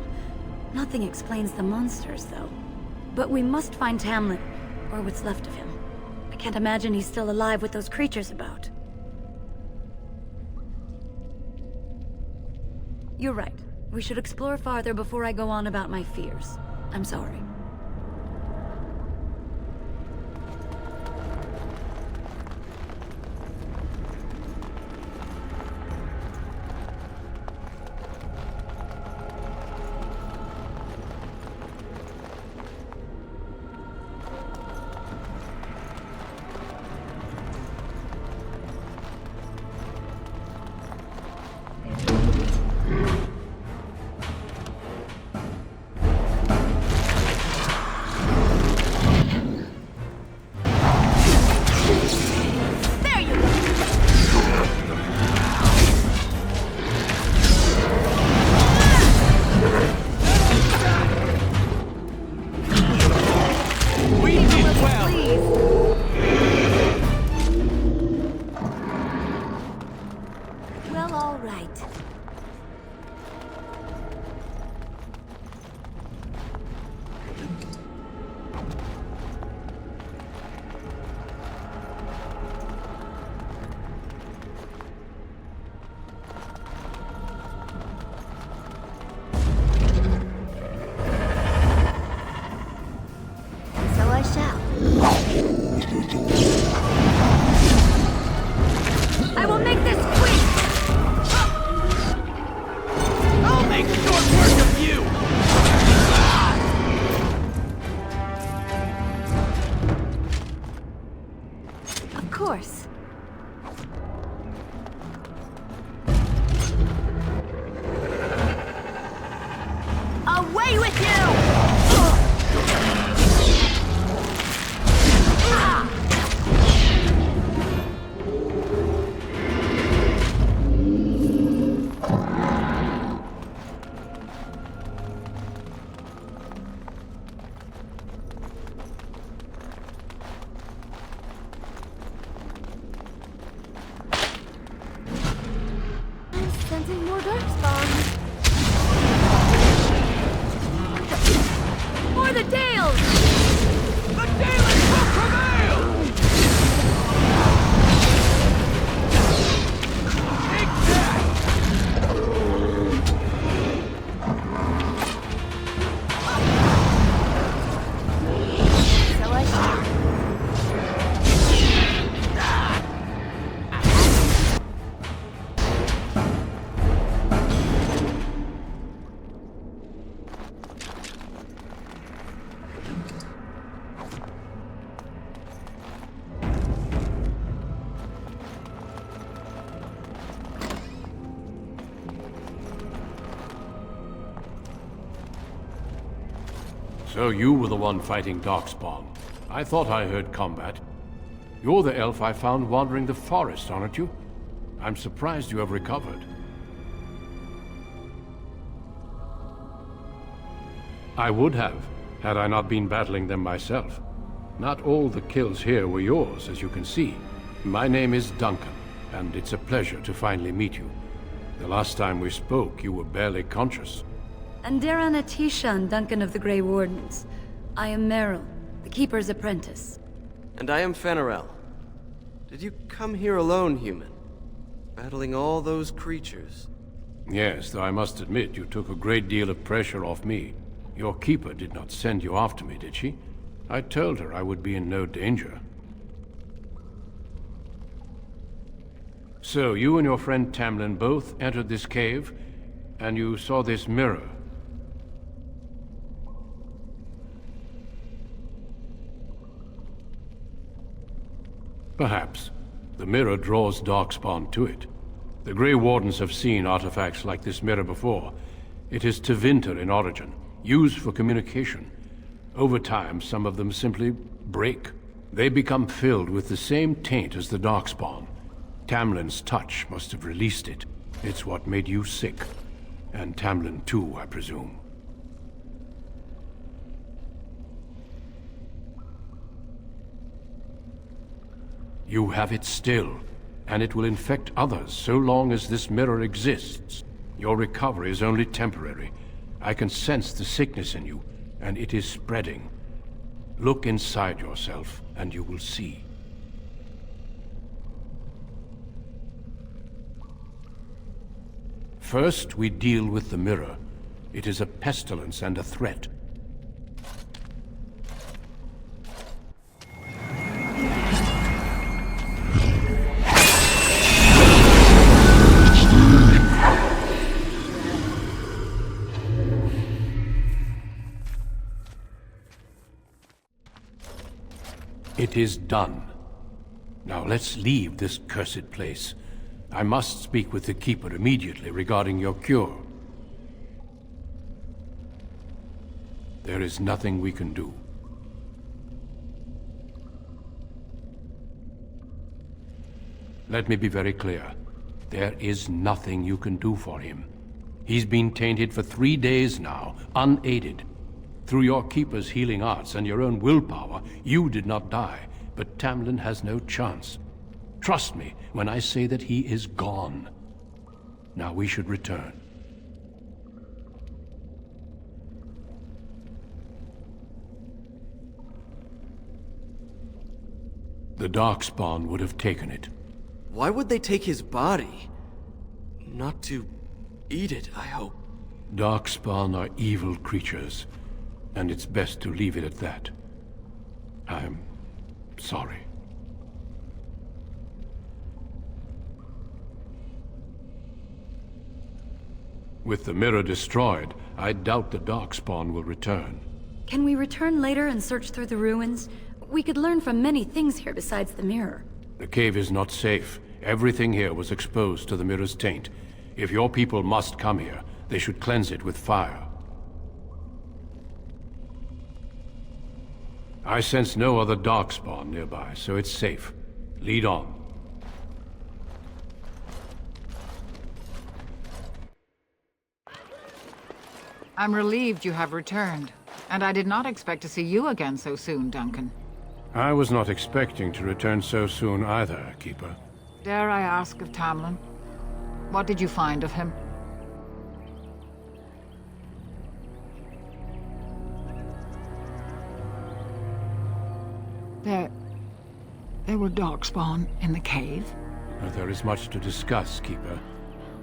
Nothing explains the monsters, though. But we must find Tamlin, or what's left of him. I can't imagine he's still alive with those creatures about. You're right. We should explore farther before I go on about my fears. I'm sorry. Away with you!
I'm sensing more darkspawn.
For the Dales!
The Dalish will prevail! Take that!
So I shall.
So you were the one fighting Darkspawn. I thought I heard combat. You're the elf I found wandering the forest, aren't you? I'm surprised you have recovered. I would have, had I not been battling them myself. Not all the kills here were yours, as you can see. My name is Duncan, and it's a pleasure to finally meet you. The last time we spoke, you were barely conscious.
Andarana Tishan, Duncan of the Grey Wardens. I am Meryl, the Keeper's apprentice.
And I am Fenarel. Did you come here alone, human? Battling all those creatures?
Yes, though I must admit you took a great deal of pressure off me. Your keeper did not send you after me, did she? I told her I would be in no danger. So, you and your friend Tamlin both entered this cave, and you saw this mirror. Perhaps. The mirror draws Darkspawn to it. The Grey Wardens have seen artifacts like this mirror before. It is Tevinter in origin, used for communication. Over time, some of them simply break. They become filled with the same taint as the Darkspawn. Tamlin's touch must have released it. It's what made you sick. And Tamlin too, I presume. You have it still, and it will infect others so long as this mirror exists. Your recovery is only temporary. I can sense the sickness in you, and it is spreading. Look inside yourself, and you will see. First, we deal with the mirror. It is a pestilence and a threat. It is done. Now let's leave this cursed place. I must speak with the Keeper immediately regarding your cure. There is nothing we can do. Let me be very clear. There is nothing you can do for him. He's been tainted for 3 days now, unaided. Through your Keeper's healing arts and your own willpower, you did not die, but Tamlin has no chance. Trust me when I say that he is gone. Now we should return. The Darkspawn would have taken it.
Why would they take his body? Not to eat it, I hope.
Darkspawn are evil creatures, and it's best to leave it at that. I'm sorry. With the mirror destroyed, I doubt the Darkspawn will return.
Can we return later and search through the ruins? We could learn from many things here besides the mirror.
The cave is not safe. Everything here was exposed to the mirror's taint. If your people must come here, they should cleanse it with fire. I sense no other darkspawn nearby, so it's safe. Lead on.
I'm relieved you have returned. And I did not expect to see you again so soon, Duncan.
I was not expecting to return so soon either, Keeper.
Dare I ask of Tamlin? What did you find of him? There were darkspawn in the cave.
There is much to discuss, Keeper.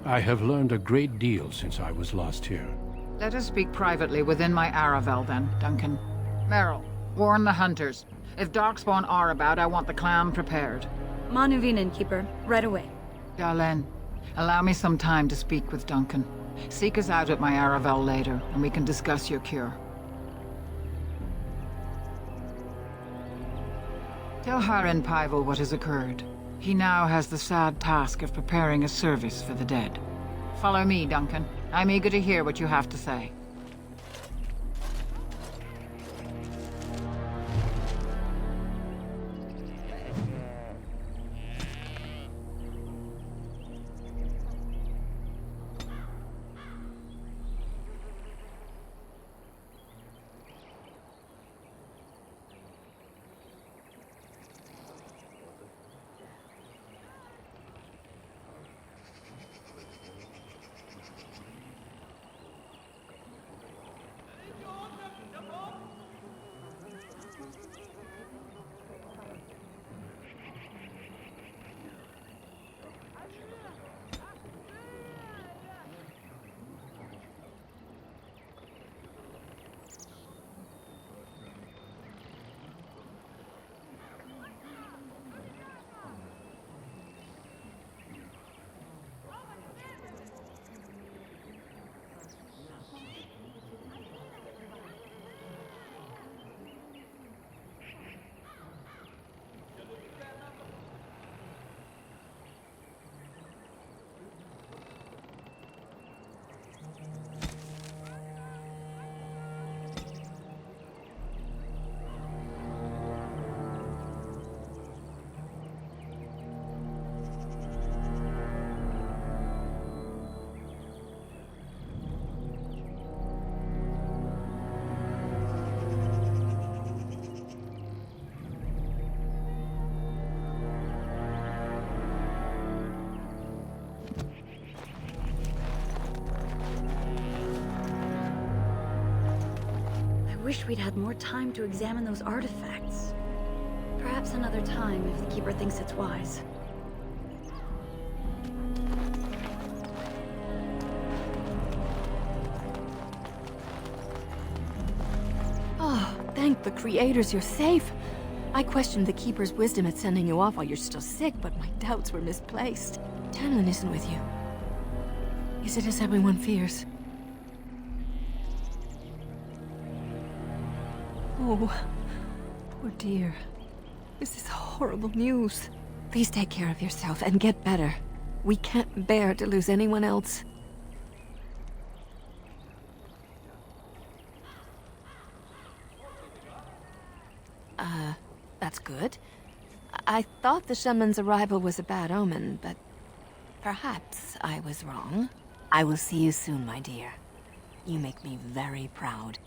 I have learned a great deal since I was last here.
Let us speak privately within my Aravel, then, Duncan. Merrill, warn the hunters. If darkspawn are about, I want the clan prepared.
Manuvinen, Keeper. Right away.
Darlene, allow me some time to speak with Duncan. Seek us out at my Aravel later, and we can discuss your cure. Tell Harin Pyvel what has occurred. He now has the sad task of preparing a service for the dead. Follow me, Duncan. I'm eager to hear what you have to say.
I wish we'd had more time to examine those artifacts. Perhaps another time, if the Keeper thinks it's wise.
Oh, thank the creators you're safe. I questioned the Keeper's wisdom at sending you off while you're still sick, but my doubts were misplaced. Tamlin isn't with you. Is it as everyone fears? Oh, poor dear. This is horrible news. Please take care of yourself and get better. We can't bear to lose anyone else. That's good. I thought the shaman's arrival was a bad omen, but perhaps I was wrong. I will see you soon, my dear. You make me very proud.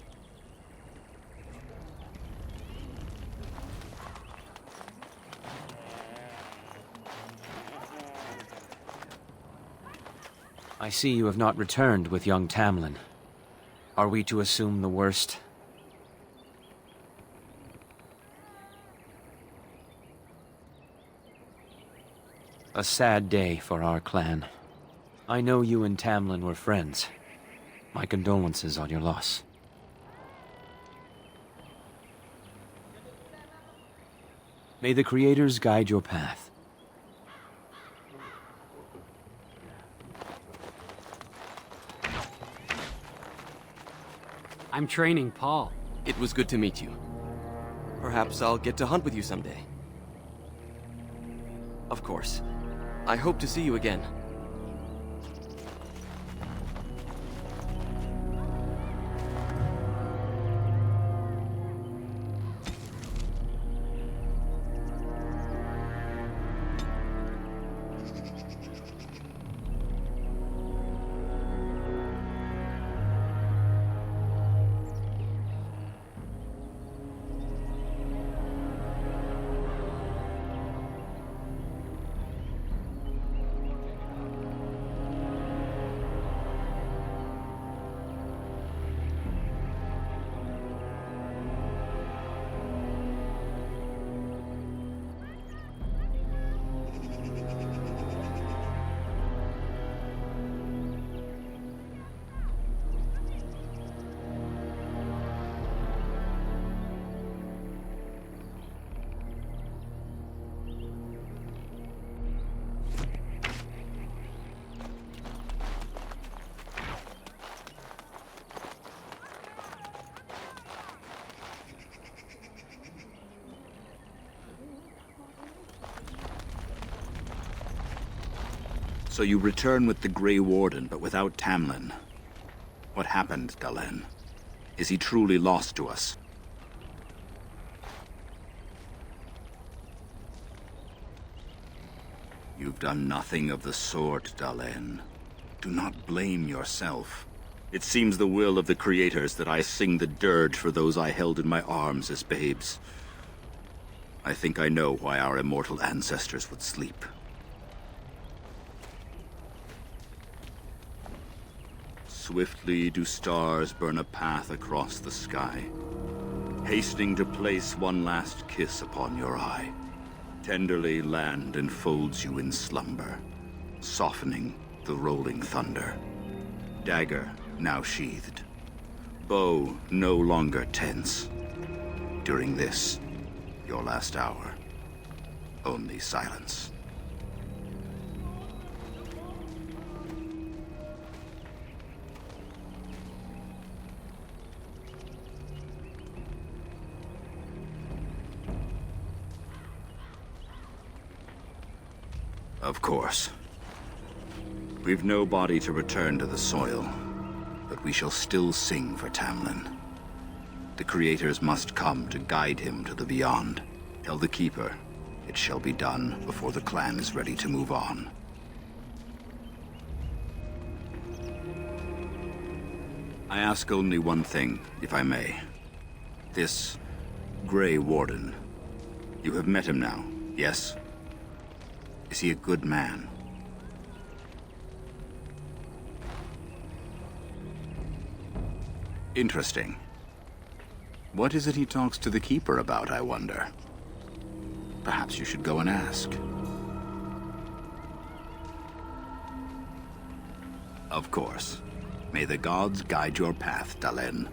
I see you have not returned with young Tamlin. Are we to assume the worst? A sad day for our clan. I know you and Tamlin were friends. My condolences on your loss. May the creators guide your path.
I'm training Paul.
It was good to meet you. Perhaps I'll get to hunt with you someday. Of course. I hope to see you again.
So you return with the Grey Warden, but without Tamlin. What happened, Dalen? Is he truly lost to us? You've done nothing of the sort, Dalen. Do not blame yourself. It seems the will of the creators that I sing the dirge for those I held in my arms as babes. I think I know why our immortal ancestors would sleep. Swiftly do stars burn a path across the sky, hastening to place one last kiss upon your eye. Tenderly land enfolds you in slumber, softening the rolling thunder. Dagger now sheathed, bow no longer tense. During this, your last hour, only silence. Of course. We've no body to return to the soil, but we shall still sing for Tamlin. The creators must come to guide him to the beyond. Tell the Keeper, it shall be done before the clan is ready to move on. I ask only one thing, if I may. This Grey Warden. You have met him now, yes? Is he a good man? Interesting. What is it he talks to the Keeper about, I wonder? Perhaps you should go and ask. Of course. May the gods guide your path, Dalen.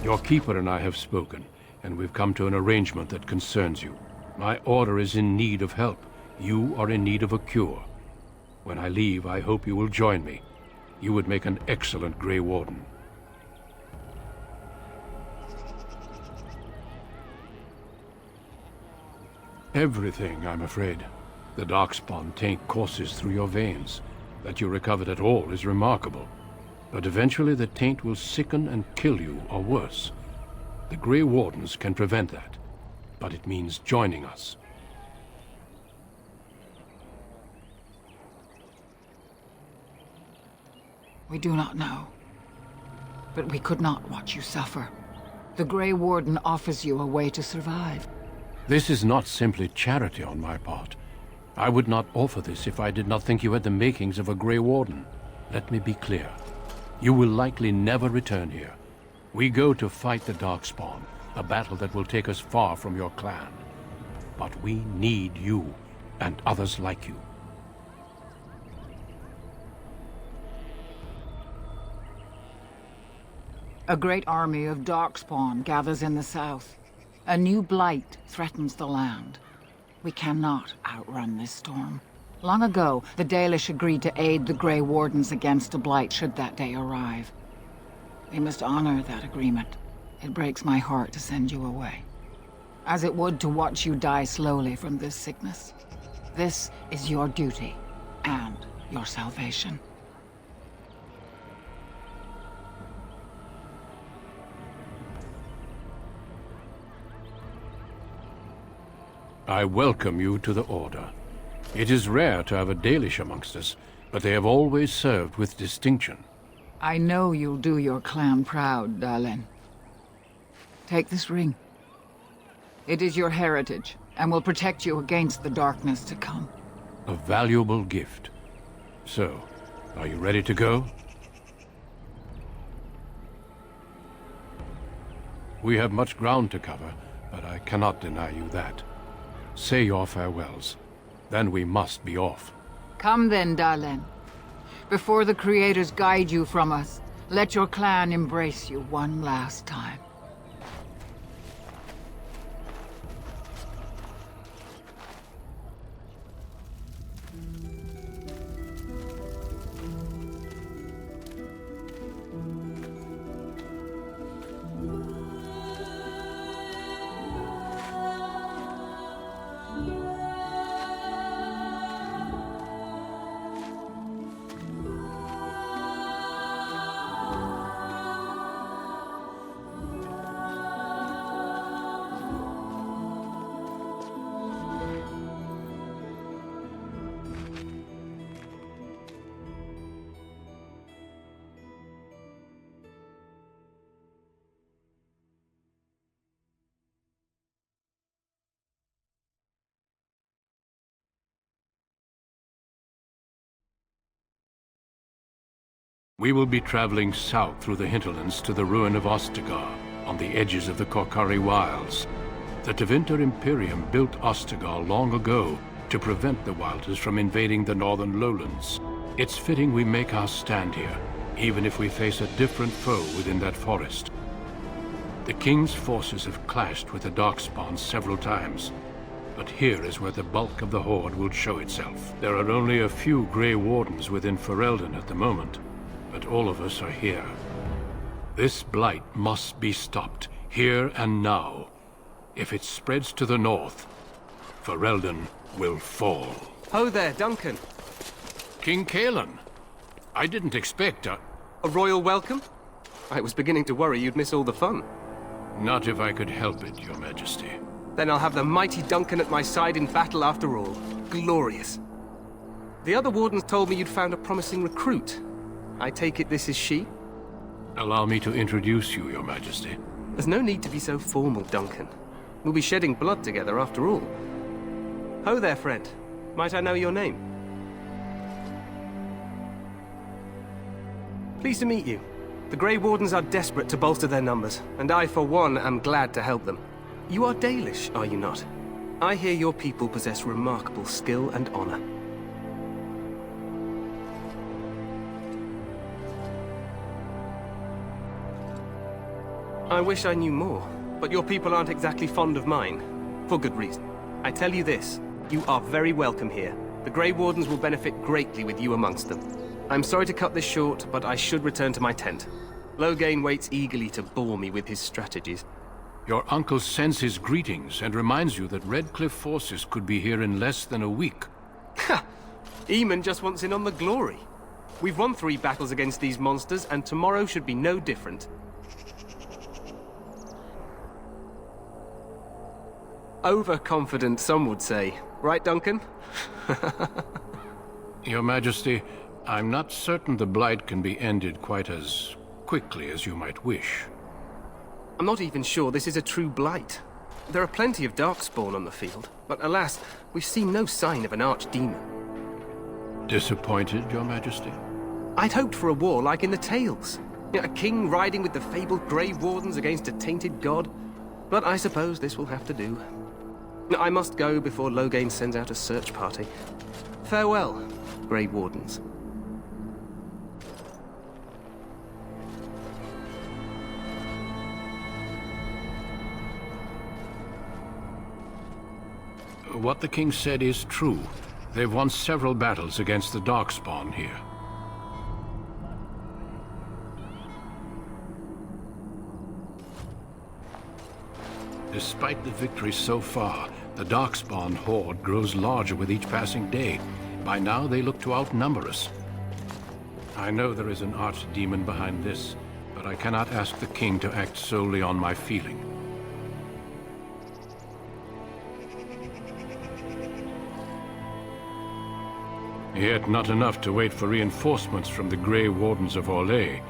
Your Keeper and I have spoken, and we've come to an arrangement that concerns you. My order is in need of help. You are in need of a cure. When I leave, I hope you will join me. You would make an excellent Grey Warden. Everything, I'm afraid. The Darkspawn taint courses through your veins. That you recovered at all is remarkable. But eventually the taint will sicken and kill you, or worse. The Grey Wardens can prevent that, but it means joining us.
We do not know. But we could not watch you suffer. The Grey Warden offers you a way to survive.
This is not simply charity on my part. I would not offer this if I did not think you had the makings of a Grey Warden. Let me be clear. You will likely never return here. We go to fight the Darkspawn, a battle that will take us far from your clan. But we need you, and others like you.
A great army of Darkspawn gathers in the south. A new blight threatens the land. We cannot outrun this storm. Long ago, the Dalish agreed to aid the Grey Wardens against a blight should that day arrive. We must honor that agreement. It breaks my heart to send you away, as it would to watch you die slowly from this sickness. This is your duty, and your salvation.
I welcome you to the Order. It is rare to have a Dalish amongst us, but they have always served with distinction.
I know you'll do your clan proud, Dalen. Take this ring. It is your heritage, and will protect you against the darkness to come.
A valuable gift. So, are you ready to go? We have much ground to cover, but I cannot deny you that. Say your farewells. Then we must be off.
Come then, Dalen. Before the creators guide you from us, let your clan embrace you one last time.
We will be traveling south through the hinterlands to the ruin of Ostagar, on the edges of the Korkari Wilds. The Tevinter Imperium built Ostagar long ago to prevent the Wilders from invading the northern lowlands. It's fitting we make our stand here, even if we face a different foe within that forest. The King's forces have clashed with the Darkspawn several times, but here is where the bulk of the Horde will show itself. There are only a few Grey Wardens within Ferelden at the moment, but all of us are here. This blight must be stopped, here and now. If it spreads to the north, Ferelden will fall.
Ho there, Duncan.
King Kaelan. I didn't expect a
royal welcome? I was beginning to worry you'd miss all the fun.
Not if I could help it, Your Majesty.
Then I'll have the mighty Duncan at my side in battle after all. Glorious. The other wardens told me you'd found a promising recruit. I take it this is she?
Allow me to introduce you, Your Majesty.
There's no need to be so formal, Duncan. We'll be shedding blood together after all. Ho there, friend. Might I know your name? Pleased to meet you. The Grey Wardens are desperate to bolster their numbers, and I, for one, am glad to help them. You are Dalish, are you not? I hear your people possess remarkable skill and honor. I wish I knew more, but your people aren't exactly fond of mine. For good reason. I tell you this, you are very welcome here. The Grey Wardens will benefit greatly with you amongst them. I'm sorry to cut this short, but I should return to my tent. Loghain waits eagerly to bore me with his strategies.
Your uncle sends his greetings and reminds you that Redcliffe forces could be here in less than a week.
Ha! Eamon just wants in on the glory. We've won 3 battles against these monsters, and tomorrow should be no different. Overconfident, some would say. Right, Duncan?
Your Majesty, I'm not certain the Blight can be ended quite as quickly as you might wish.
I'm not even sure this is a true blight. There are plenty of Darkspawn on the field, but alas, we've seen no sign of an archdemon.
Disappointed, Your Majesty?
I'd hoped for a war like in the tales. A king riding with the fabled Grey Wardens against a tainted god. But I suppose this will have to do. I must go before Loghain sends out a search party. Farewell, Grey Wardens.
What the king said is true. They've won several battles against the Darkspawn here. Despite the victory so far, the Darkspawn horde grows larger with each passing day. By now, they look to outnumber us. I know there is an archdemon behind this, but I cannot ask the king to act solely on my feeling. Yet not enough to wait for reinforcements from the Grey Wardens of Orlais.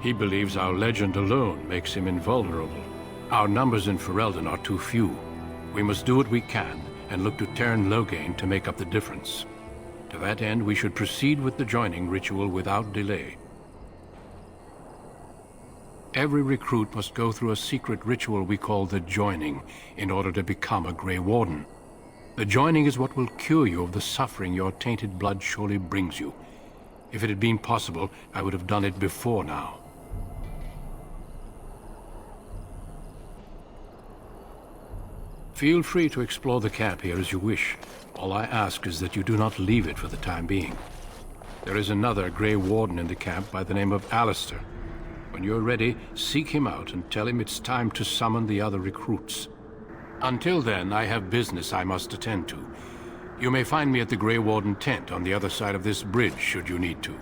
He believes our legend alone makes him invulnerable. Our numbers in Ferelden are too few. We must do what we can, and look to Teyrn Loghain to make up the difference. To that end, we should proceed with the joining ritual without delay. Every recruit must go through a secret ritual we call the Joining, in order to become a Grey Warden. The Joining is what will cure you of the suffering your tainted blood surely brings you. If it had been possible, I would have done it before now. Feel free to explore the camp here as you wish. All I ask is that you do not leave it for the time being. There is another Grey Warden in the camp by the name of Alistair. When you're ready, seek him out and tell him it's time to summon the other recruits. Until then, I have business I must attend to. You may find me at the Grey Warden tent on the other side of this bridge, should you need to.